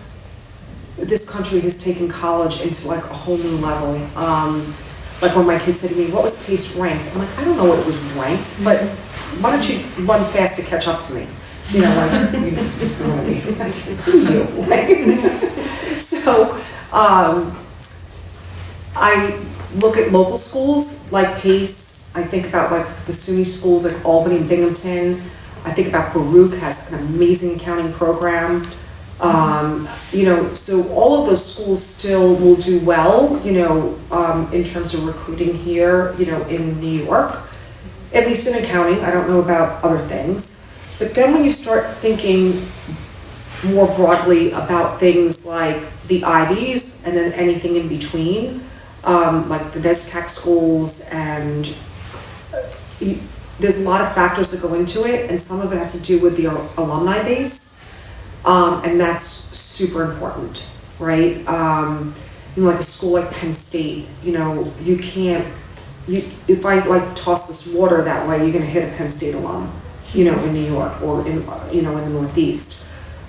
country has taken college into a whole new level. When my kids said to me, what was Pace ranked? I'm like, I don't know what it was ranked, but why don't you run fast to catch up to me? You know what I mean? So, I look at local schools like Pace. I think about the SUNY schools like Albany and Binghamton. I think about Baruch has an amazing accounting program. So all of those schools still will do well, in terms of recruiting here, in New York, at least in accounting. I don't know about other things. But then when you start thinking more broadly about things like the Ivies and then anything in between, like the NESCAC schools, and there's a lot of factors that go into it, and some of it has to do with the alumni base. And that's super important, right? Like a school like Penn State, you can't, if I toss this water that way, you're gonna hit a Penn State alum, in New York or in the Northeast.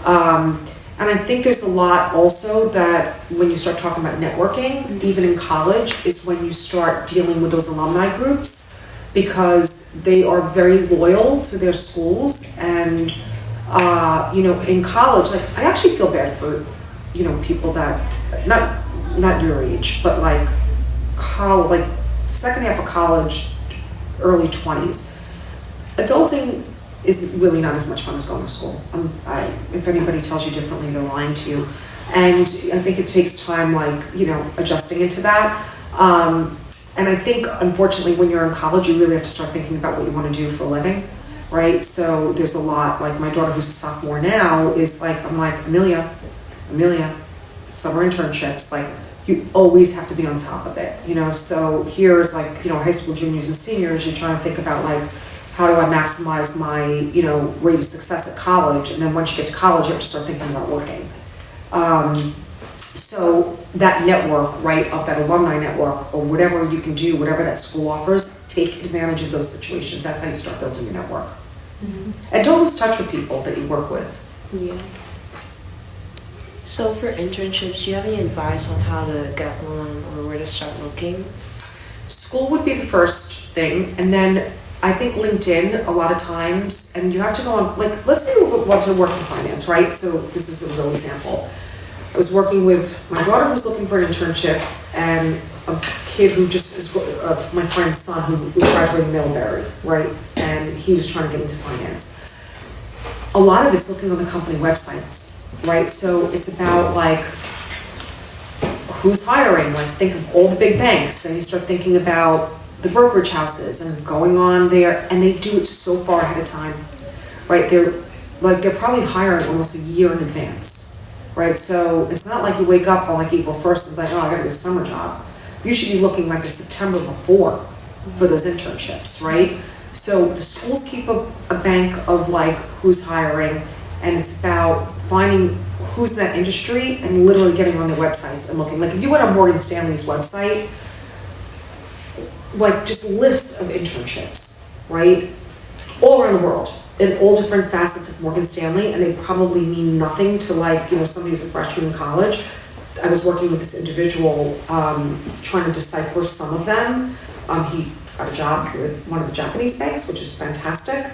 And I think there's a lot also that when you start talking about networking, even in college, is when you start dealing with those alumni groups, because they are very loyal to their schools. And in college, I actually feel bad for, people that, not your age, but second half of college, early 20s. Adulting is really not as much fun as going to school. If anybody tells you differently, they're lying to you. And I think it takes time, adjusting into that. And I think, unfortunately, when you're in college, you really have to start thinking about what you want to do for a living. Right, so there's a lot, my daughter who's a sophomore now is I'm like, Amelia, summer internships, you always have to be on top of it, so here's high school juniors and seniors, you're trying to think about how do I maximize my, rate of success at college, and then once you get to college, you have to start thinking about working. So that network, right, of that alumni network, or whatever you can do, whatever that school offers, take advantage of those situations. That's how you start building your network. Mm-hmm. And don't lose touch with people that you work with. Yeah. So for internships, do you have any advice on how to get one or where to start looking? School would be the first thing, and then I think LinkedIn, a lot of times, and you have to go on, like, let's say we want to work in finance, right? So this is a real example. I was working with my daughter who's looking for an internship, and a kid who just is, my friend's son who graduated Middlebury, right? And he was trying to get into finance. A lot of it's looking on the company websites, right? So it's about like, who's hiring? Like, think of all the big banks, then you start thinking about the brokerage houses and going on there, and they do it so far ahead of time, right? They're probably hiring almost a year in advance, right? So it's not like you wake up on like April 1st and think, oh, I gotta get a summer job. You should be looking like the September before for those internships, right? So the schools keep a bank of like who's hiring, and it's about finding who's in that industry and literally getting on their websites and looking. Like if you went on Morgan Stanley's website, like just lists of internships, right? All around the world, in all different facets of Morgan Stanley, and they probably mean nothing to like, somebody who's a freshman in college. I was working with this individual, trying to decipher some of them. He got a job with one of the Japanese banks, which is fantastic.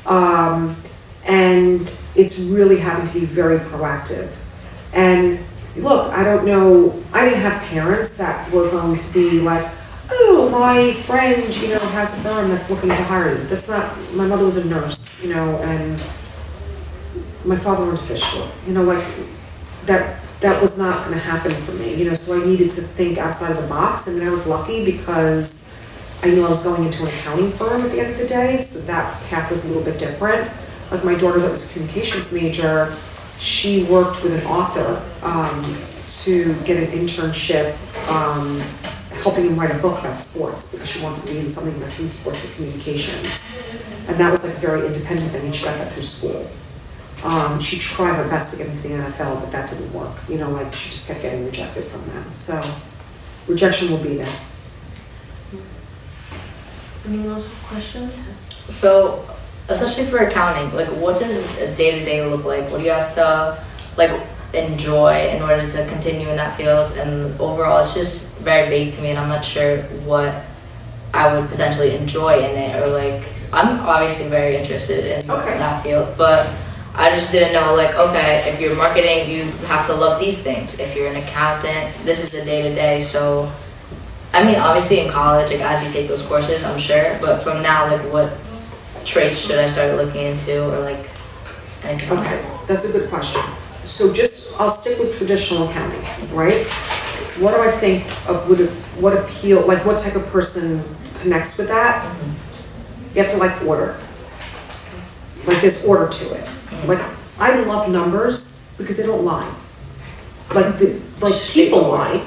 And it's really having to be very proactive. And look, I don't know, I didn't have parents that were going to be like, oh, my friend, has a firm that's looking to hire you. That's not, my mother was a nurse, and my father went to fish school, like that was not going to happen for me, so I needed to think outside of the box. I mean, I was lucky because I knew I was going into an accounting firm at the end of the day, so that path was a little bit different. Like my daughter that was a communications major, she worked with an author to get an internship helping him write a book about sports because she wanted to be in something that's in sports and communications. And that was like very independent thing, and she got that through school. She tried her best to get into the NFL, but that didn't work. Like she just kept getting rejected from them. So rejection will be there. Anyone else with questions? So, especially for accounting, like what does a day-to-day look like? What do you have to like enjoy in order to continue in that field? And overall, it's just very vague to me, and I'm not sure what I would potentially enjoy in it, or like I'm obviously very interested in that field, but I just didn't know, like, okay, if you're marketing, you have to love these things. If you're an accountant, this is the day-to-day. So, I mean, obviously in college, like, as you take those courses, I'm sure, but from now, like, what traits should I start looking into, or, like, anything? Okay, that's a good question. So I'll stick with traditional accounting, right? What do I think of what appeal, like, what type of person connects with that? Mm-hmm. You have to, like, order. Like, there's order to it. Mm-hmm. Like, I love numbers because they don't lie. Like people lie.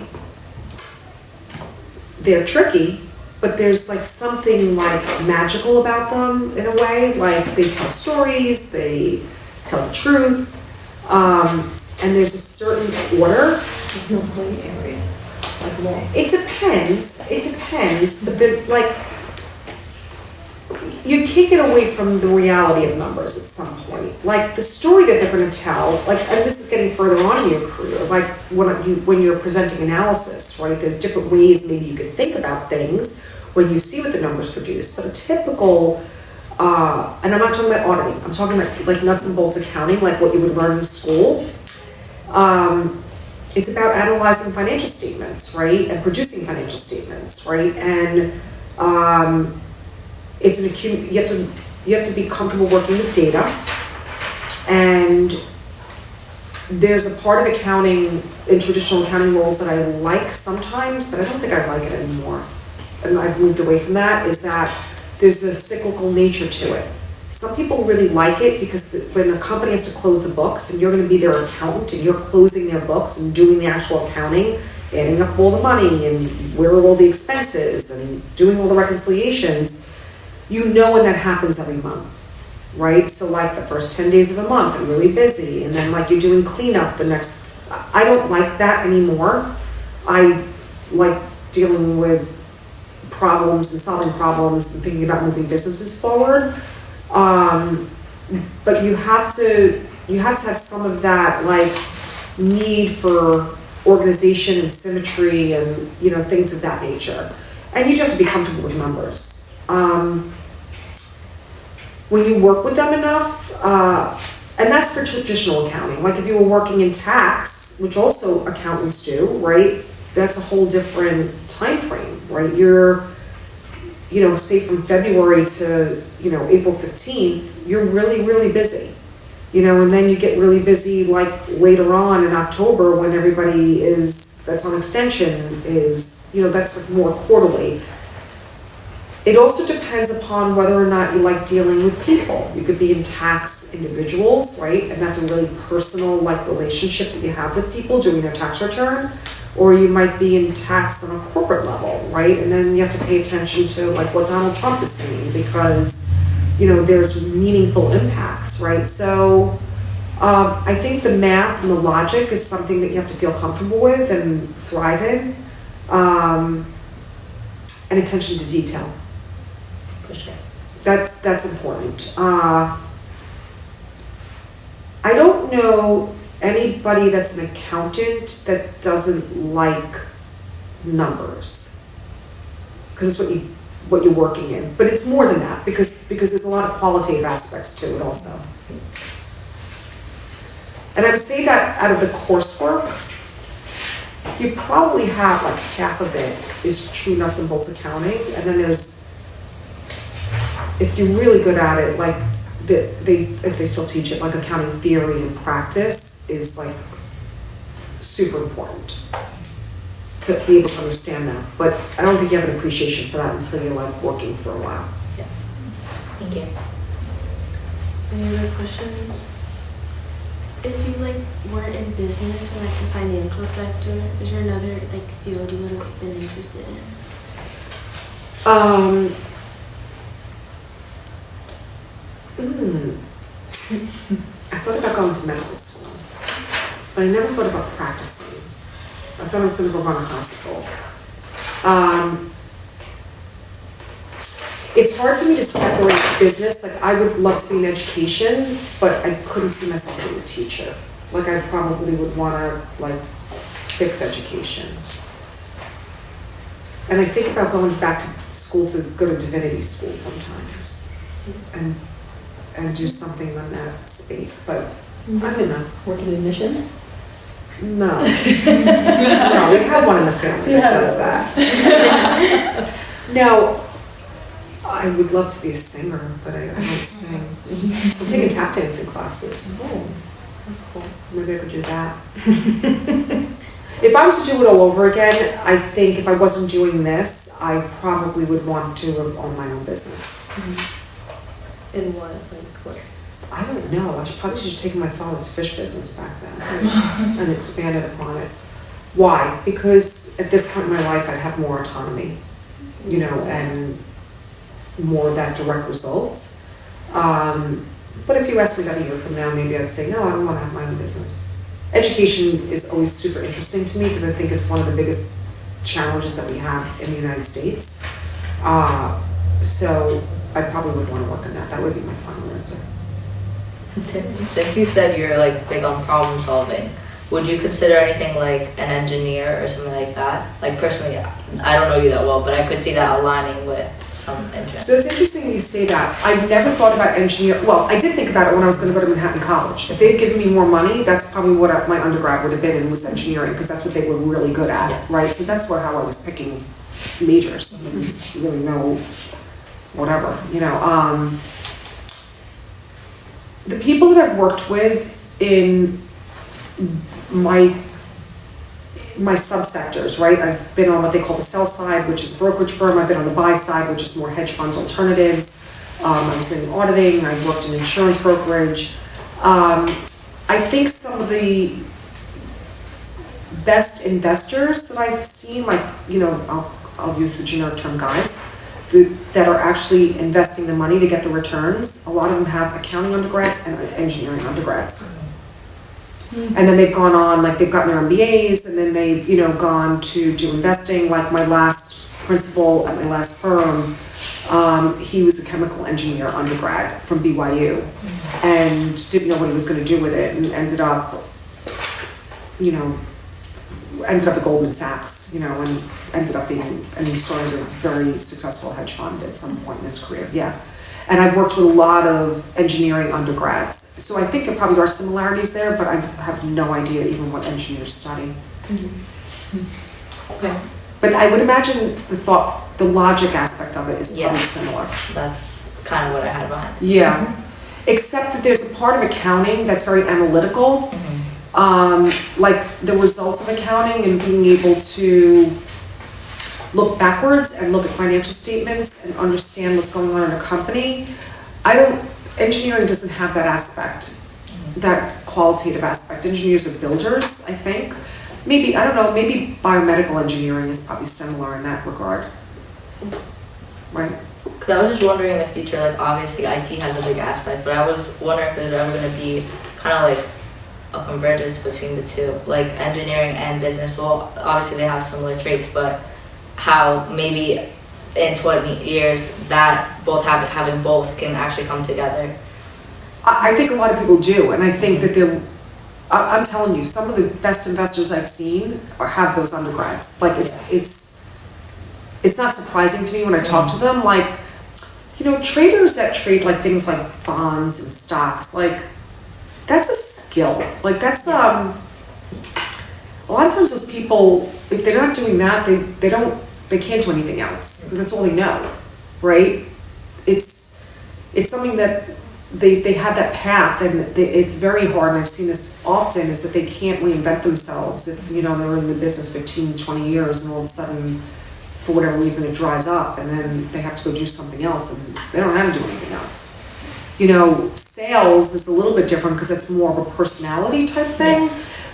They're tricky, but there's like something like magical about them in a way. Like they tell stories, they tell the truth, and there's a certain order. There's no gray area. Like law. It depends, but they're like, you can't get away from the reality of numbers at some point. Like the story that they're going to tell, like, and this is getting further on in your career, like when you're presenting analysis, right? There's different ways maybe you could think about things when you see what the numbers produce. But a typical, and I'm not talking about auditing, I'm talking about like nuts and bolts accounting, like what you would learn in school. It's about analyzing financial statements, right? And producing financial statements, right? And it's you have to be comfortable working with data, and there's a part of accounting in traditional accounting roles that I like sometimes, but I don't think I like it anymore, and I've moved away from that, is that there's a cyclical nature to it. Some people really like it because when a company has to close the books and you're going to be their accountant and you're closing their books and doing the actual accounting, adding up all the money and where are all the expenses and doing all the reconciliations, you know when that happens every month, right? So like the first 10 days of a month, I'm really busy, and then like you're doing cleanup the next, I don't like that anymore. I like dealing with problems and solving problems and thinking about moving businesses forward. But you have to have some of that like need for organization and symmetry and things of that nature. And you do have to be comfortable with numbers. when you work with them enough, and that's for traditional accounting. Like if you were working in tax, which also accountants do, right? That's a whole different time frame, right? You're, say from February to, April 15th, you're really, really busy. And then you get really busy like later on in October when everybody that's on extension is, that's like more quarterly. It also depends upon whether or not you like dealing with people. You could be in tax individuals, right? And that's a really personal like relationship that you have with people doing their tax return. Or you might be in tax on a corporate level, right? And then you have to pay attention to like what Donald Trump is saying because, there's meaningful impacts, right? So I think the math and the logic is something that you have to feel comfortable with and thrive in. And attention to detail. For sure. That's important. I don't know anybody that's an accountant that doesn't like numbers, because it's what you're working in. But it's more than that because there's a lot of qualitative aspects to it also. And I would say that out of the coursework, you probably have like half of it is true nuts and bolts accounting, and then there's, if you're really good at it, like if they still teach it, like accounting theory and practice is like super important to be able to understand that. But I don't think you have an appreciation for that until you're like working for a while. Yeah. Thank you. Any other questions? If you weren't in business or the financial sector, is there another field you would have been interested in? I thought about going to medical school, but I never thought about practicing. I thought I was going to go run a hospital. It's hard for me to separate business. Like I would love to be in education, but I couldn't see myself being a teacher. Like I probably would want to fix education. And I think about going back to school to go to divinity school sometimes, and do something in that space. But I don't know. Working in missions? No. No, we have one in the family that does that. No. I would love to be a singer, but I don't sing. I'm taking tap dancing classes. Oh, that's cool. Maybe I could do that. If I was to do it all over again, I think if I wasn't doing this, I probably would want to have owned my own business. Mm-hmm. In what? What? I don't know. I probably should have taken my father's fish business back then and expanded upon it. Why? Because at this point in my life, I'd have more autonomy, and more of that direct results. But if you ask me that a year from now, maybe I'd say, no, I don't want to have my own business. Education is always super interesting to me because I think it's one of the biggest challenges that we have in the United States. So I probably would want to work on that. That would be my final answer. Since you said you're big on problem solving, would you consider anything like an engineer or something like that? Personally, I don't know you that well, but I could see that aligning with some interest. So it's interesting you say that. I've never thought about engineer. Well, I did think about it when I was going to go to Manhattan College. If they'd given me more money, that's probably what my undergrad would have been in, was engineering, because that's what they were really good at, right? So that's how I was picking majors. I didn't really know whatever, The people that I've worked with in my subsectors, right? I've been on what they call the sell side, which is a brokerage firm. I've been on the buy side, which is more hedge funds, alternatives. I was in auditing. I worked in insurance brokerage. I think some of the best investors that I've seen, I'll use the generic term guys, that are actually investing the money to get the returns. A lot of them have accounting undergrads and engineering undergrads. And then they've gone on, they've gotten their MBAs, and then they've, gone to do investing. Like my last principal at my last firm, he was a chemical engineer undergrad from BYU, and didn't know what he was going to do with it, and ended up at Goldman Sachs, and ended up being, and he started a very successful hedge fund at some point in his career. Yeah. And I've worked with a lot of engineering undergrads. So I think there probably are similarities there, but I have no idea even what engineers study. Okay. But I would imagine the logic aspect of it is probably similar. That's kind of what I had behind. Yeah. Except that there's a part of accounting that's very analytical. Like the results of accounting and being able to look backwards and look at financial statements and understand what's going on in a company. Engineering doesn't have that aspect, that qualitative aspect. Engineers are builders, I think. Maybe, I don't know, maybe biomedical engineering is probably similar in that regard. Right? Because I was just wondering in the future, like obviously IT has a big aspect, but I was wondering if there's ever going to be kind of like a convergence between the two, like engineering and business. Well, obviously they have similar traits, but how maybe in 20 years that having both can actually come together. I think a lot of people do, and I think that I'm telling you, some of the best investors I've seen have those undergrads. Like it's not surprising to me when I talk to them. Like, you know, traders that trade like things like bonds and stocks, like that's a skill. Like that's a lot of times those people, if they're not doing that, they can't do anything else because that's all they know, right? It's something that they have that path, and it's very hard, and I've seen this often, is that they can't reinvent themselves if, you know, they're in the business 15, 20 years and all of a sudden, for whatever reason, it dries up and then they have to go do something else and they don't have to do anything else. You know, sales is a little bit different because it's more of a personality type thing,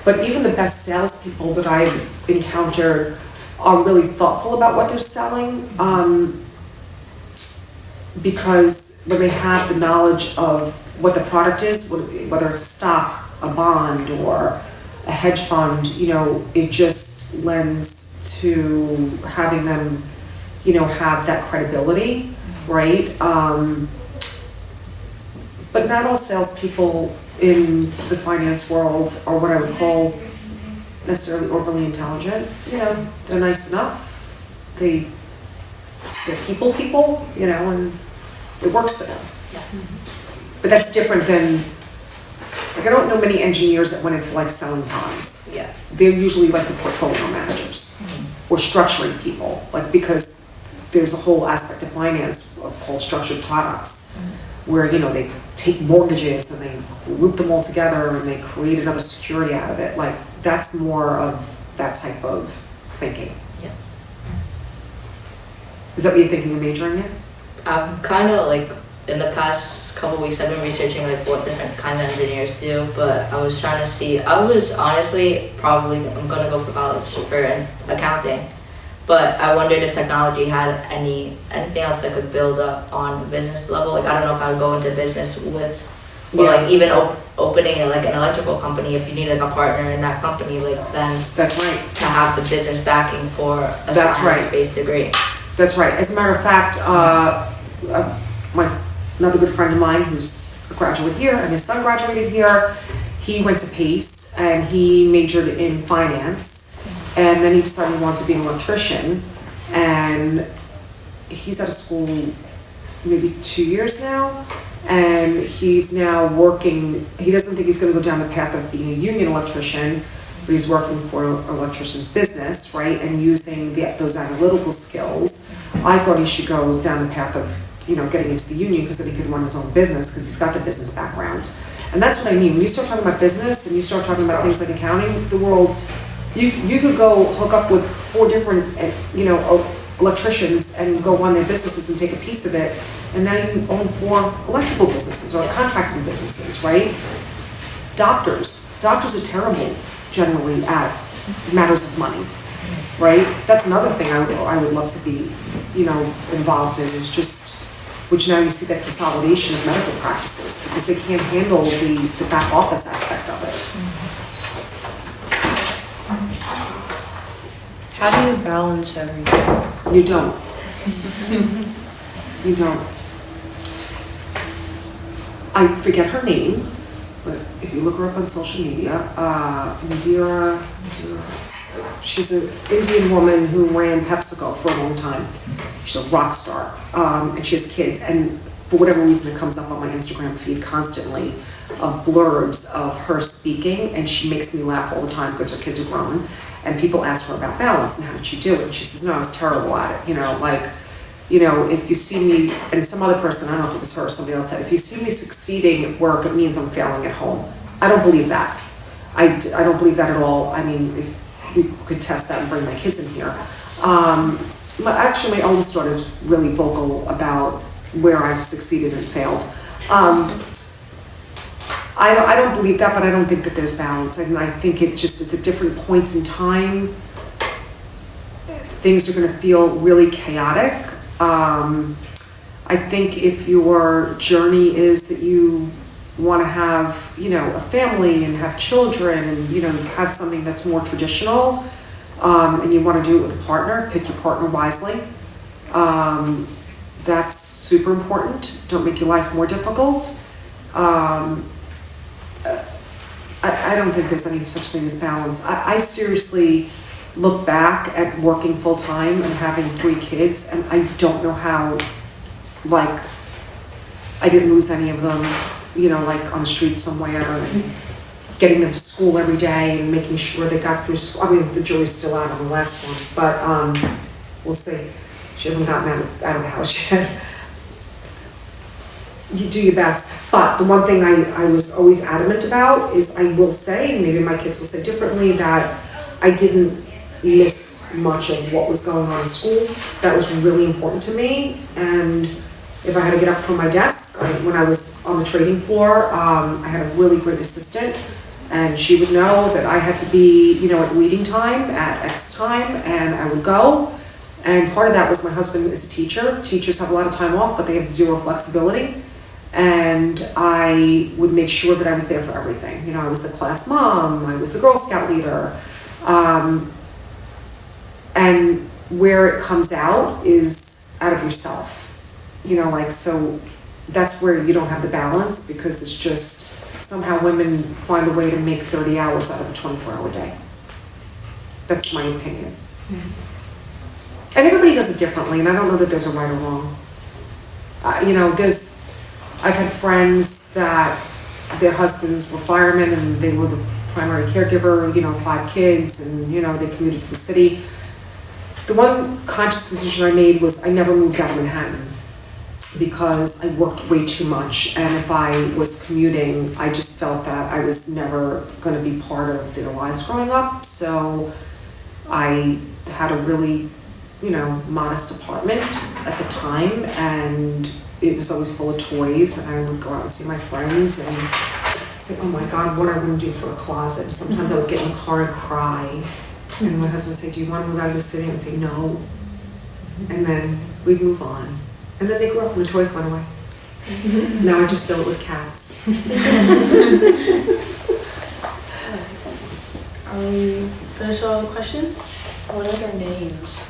but even the best salespeople that I've encountered are really thoughtful about what they're selling, because when they have the knowledge of what the product is, whether it's a stock, a bond, or a hedge fund, you know, it just lends to having them, you know, have that credibility, right? But not all salespeople in the finance world are what I would call necessarily overly intelligent. You know, they're nice enough. They're people, you know, and it works for them. But that's different than, like, I don't know many engineers that went into like selling bonds. Yeah. They're usually like the portfolio managers or structuring people, like, because there's a whole aspect of finance called structured products, where, you know, they take mortgages and they group them all together and they create another security out of it. Like, that's more of that type of thinking. Yeah. Is that what you're thinking of majoring in? I'm kind of like, in the past couple weeks I've been researching like what different kinds of engineers do, but I was trying to see, I was honestly I'm gonna go for college for accounting, but I wondered if technology had anything else that could build up on business level. Like, I don't know if I would go into business with, or like even opening like an electrical company, if you need like a partner in that company, like then That's right. to have the business backing for a science-based degree. That's right. As a matter of fact, another good friend of mine who's a graduate here, and his son graduated here, he went to Pace and he majored in finance, and then he decided he wanted to be an electrician, and he's out of school maybe 2 years now, and he's now working. He doesn't think he's going to go down the path of being a union electrician, but he's working for an electrician's business, right, and using those analytical skills. I thought he should go down the path of, you know, getting into the union, because then he could run his own business, because he's got the business background. And that's what I mean. When you start talking about business and you start talking about things like accounting, the world, you could go hook up with 4 different, you know, electricians and go run their businesses and take a piece of it, and now you own 4 electrical businesses or contracting businesses, right? Doctors are terrible generally at matters of money, right? That's another thing I would love to be, you know, involved in, is just, which now you see that consolidation of medical practices, because they can't handle the back office aspect of it. How do you balance everything? You don't. You don't. I forget her name, but if you look her up on social media, Indira, she's an Indian woman who ran PepsiCo for a long time. She's a rock star, and she has kids. And for whatever reason, it comes up on my Instagram feed constantly of blurbs of her speaking, and she makes me laugh all the time because her kids are grown. And people ask her about balance and how did she do it? And she says, no, I was terrible at it. If you see me, and some other person, I don't know if it was her or somebody else said, if you see me succeeding at work, it means I'm failing at home. I don't believe that. I don't believe that at all. I mean, if we could test that and bring my kids in here. Actually, my oldest daughter is really vocal about where I've succeeded and failed. I don't believe that, but I don't think that there's balance. And I think it's at different points in time. Things are going to feel really chaotic. I think if your journey is that you want to have, a family and have children and, have something that's more traditional, and you want to do it with a partner, pick your partner wisely. That's super important. Don't make your life more difficult. I don't think there's any such thing as balance. I seriously look back at working full time and having 3 kids, and I don't know how, I didn't lose any of them, on the street somewhere, and getting them to school every day and making sure they got through school. I mean, the jury's still out on the last one, but we'll see. She hasn't gotten out of the house yet. You do your best. But the one thing I was always adamant about is I will say, and maybe my kids will say differently, that I didn't miss much of what was going on in school. That was really important to me. And if I had to get up from my desk, when I was on the trading floor, I had a really great assistant, and she would know that I had to be, at reading time at X time, and I would go. And part of that was my husband is a teacher. Teachers have a lot of time off, but they have zero flexibility. And I would make sure that I was there for everything. I was the class mom, I was the Girl Scout leader. And where it comes out is out of yourself. So that's where you don't have the balance, because it's just somehow women find a way to make 30 hours out of a 24-hour day. That's my opinion. Mm-hmm. And everybody does it differently, and I don't know that there's a right or wrong. I've had friends that their husbands were firemen and they were the primary caregiver, 5 kids, and, they commuted to the city. The one conscious decision I made was I never moved out of Manhattan because I worked way too much, and if I was commuting, I just felt that I was never going to be part of their lives growing up. So I had a really, modest apartment at the time, and it was always full of toys, and I would go out and see my friends and say, oh my God, what I wouldn't do for a closet. And sometimes I would get in the car and cry, and my husband would say, do you want to move out of the city? I would say no, and then we'd move on. And then they grew up and the toys went away. Now I just fill it with cats. Finish all the questions? What are their names?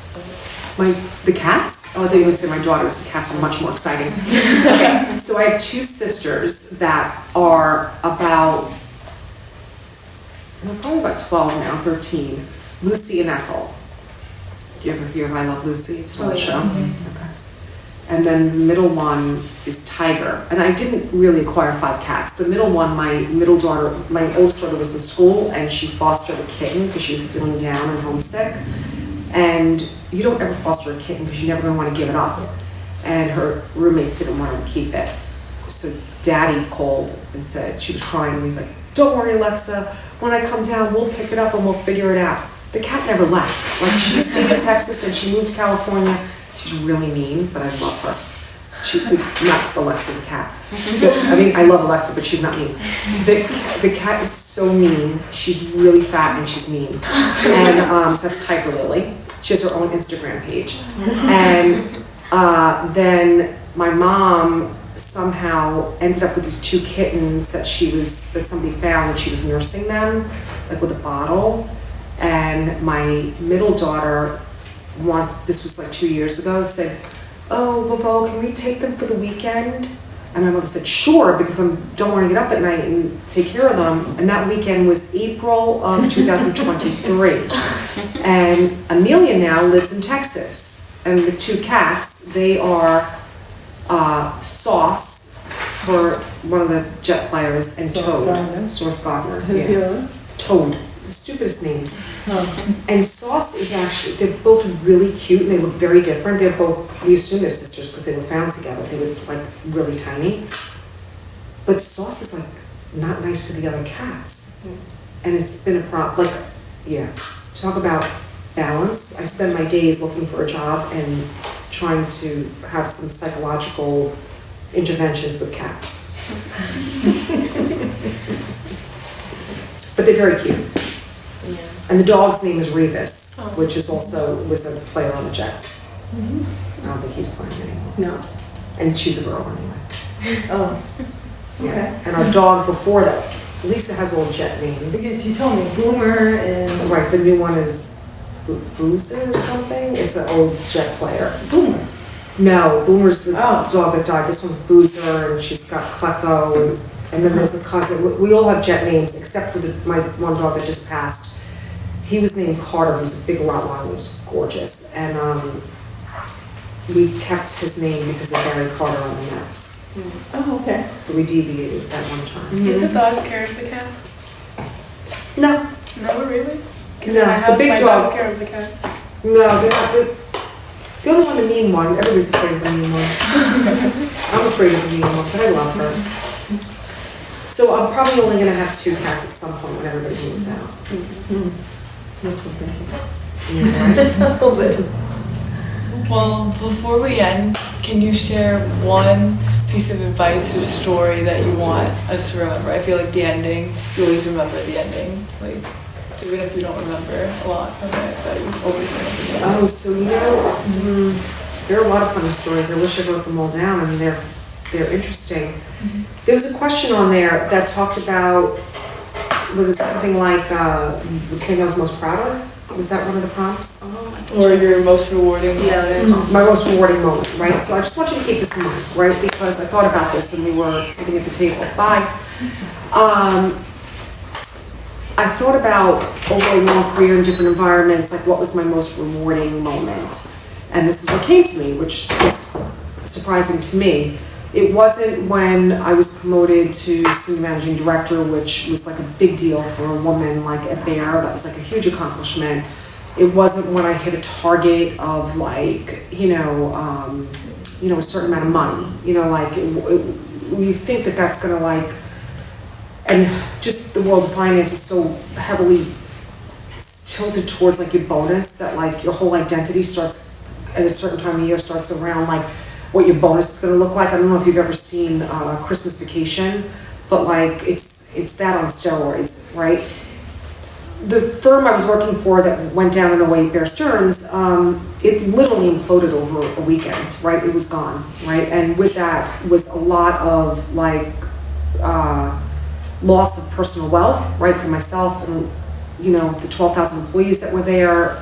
The cats? Oh, I thought you were going to say my daughters. The cats are much more exciting. Okay, so I have 2 sisters that are probably about 12 now, 13. Lucy and Ethel. Do you ever hear I Love Lucy? It's an old show. Mm-hmm. Okay. And then the middle one is Tiger. And I didn't really acquire 5 cats. The middle one, my oldest daughter was in school, and she fostered a kitten because she was feeling down and homesick. And you don't ever foster a kitten because you're never going to want to give it up. And her roommates didn't want her to keep it. So Daddy called and said, she was crying, and he's like, don't worry, Alexa, when I come down, we'll pick it up and we'll figure it out. The cat never left. Like, she stayed in Texas, then she moved to California. She's really mean, but I love her. She could, not Alexa the cat. I love Alexa, but she's not mean. The cat is so mean. She's really fat and she's mean. And so that's Tiger Lily. She has her own Instagram page. And then my mom somehow ended up with these 2 kittens that somebody found, and she was nursing them, like with a bottle. And my middle daughter this was like 2 years ago, said, oh, Bavo, can we take them for the weekend? And my mother said, sure, because I don't want to get up at night and take care of them. And that weekend was April of 2023. And Amelia now lives in Texas. And the 2 cats, they are Sauce for one of the jet players, and Sauce Toad. Gardner. Sauce Gardner. Who's yeah. the other one? Toad. The stupidest names. Oh. And Sauce is actually, they're both really cute and they look very different. They're both, we assume they're sisters because they were found together. They were like really tiny. But Sauce is like not nice to the other cats. And it's been a problem. Like, yeah, talk about balance. I spend my days looking for a job and trying to have some psychological interventions with cats. But they're very cute. Yeah. And the dog's name is Revis, which is also was a player on the Jets. I don't think he's playing anymore. No. And she's a girl anyway. Oh. Yeah. Okay. And our dog before that, Lisa has all Jet names. Because you told me Boomer and Right, the new one is Boozer or something. It's an old Jet player. Boomer. No, Boomer's the Oh. dog that died. This one's Boozer, and she's got Klecko, and then there's a cousin. We all have Jet names except for my one dog that just passed. He was named Carter. He was a big Rottweiler. He was gorgeous, and we kept his name because of Barry Carter on the Mets. Oh, okay. So we deviated that one time. Is the dog scared of the cats? No, No, really? Because No, in my the house, big my dog- dog's scared of the cat. no, they're not. The only one, the mean one. Everybody's afraid of the mean one. I'm afraid of the mean one, but I love her. So I'm probably only gonna have 2 cats at some point when everybody moves out. Yeah, right? A little bit. Well, before we end, can you share one piece of advice or story that you want us to remember? I feel like the ending, you always remember the ending. Like, even if you don't remember a lot of it, that you always remember the ending. Oh, so there are a lot of funny stories. I wish I wrote them all down. I mean, they're interesting. There was a question on there that talked about, was it something like the thing I was most proud of? Was that one of the prompts? Or your most rewarding moment. My most rewarding moment, right? So I just want you to keep this in mind, right? Because I thought about this and we were sitting at the table. Bye. I thought about over a long career in different environments, like what was my most rewarding moment? And this is what came to me, which was surprising to me. It wasn't when I was promoted to senior managing director, which was like a big deal for a woman like at Bayer. That was like a huge accomplishment. It wasn't when I hit a target of like, a certain amount of money. Like you think that that's gonna like, and just the world of finance is so heavily tilted towards like your bonus that like your whole identity starts at a certain time of year starts around like what your bonus is going to look like. I don't know if you've ever seen Christmas Vacation, but like it's that on steroids, right? The firm I was working for that went down in 2008, Bear Stearns, it literally imploded over a weekend, right? It was gone, right? And with that was a lot of like loss of personal wealth, right, for myself and the 12,000 employees that were there.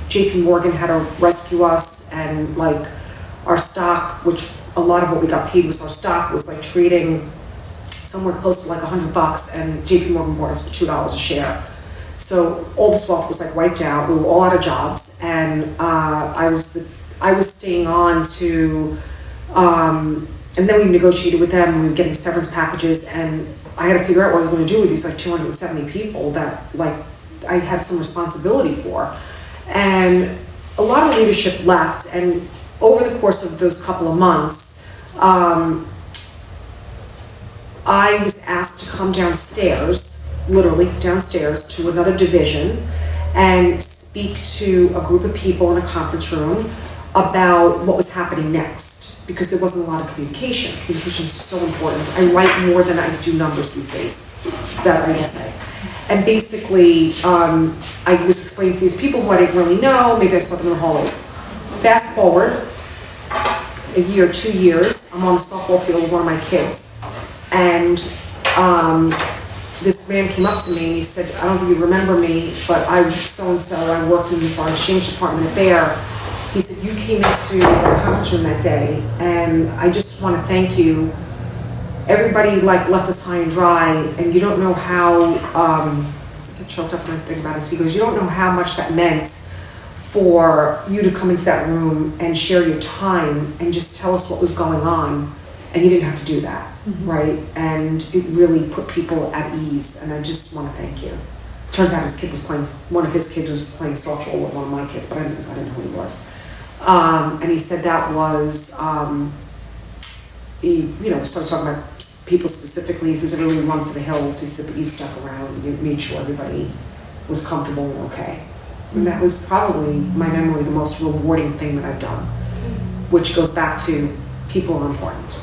JP Morgan had to rescue us, and like our stock, which a lot of what we got paid was our stock, was like trading somewhere close to like $100, and JP Morgan bought us for $2 a share. So all this wealth was like wiped out. We were all out of jobs, and I was staying on to, and then we negotiated with them. We were getting severance packages, and I had to figure out what I was going to do with these like 270 people that like I had some responsibility for, and a lot of leadership left. And over the course of those couple of months, I was asked to come downstairs, literally downstairs, to another division and speak to a group of people in a conference room about what was happening next, because there wasn't a lot of communication. Communication is so important. I write more than I do numbers these days, that I can say. And basically, I was explaining to these people who I didn't really know, maybe I saw them in the hallways. Fast forward a year, 2 years, I'm on the softball field with one of my kids, and this man came up to me and he said, I don't think you remember me, but I'm so-and-so, I worked in the foreign exchange department at Bayer. He said, you came into the conference room that day, and I just want to thank you. Everybody like left us high and dry, and you don't know how, I get choked up when I think about this. He goes, you don't know how much that meant for you to come into that room and share your time and just tell us what was going on, and you didn't have to do that, right? And it really put people at ease, and I just want to thank you. Turns out one of his kids was playing softball with one of my kids, but I didn't know who he was. And he said that was, he started talking about people specifically. He says, I really run for the hills. He said, but you stuck around and you made sure everybody was comfortable and okay. And that was probably, my memory, the most rewarding thing that I've done, which goes back to people are important.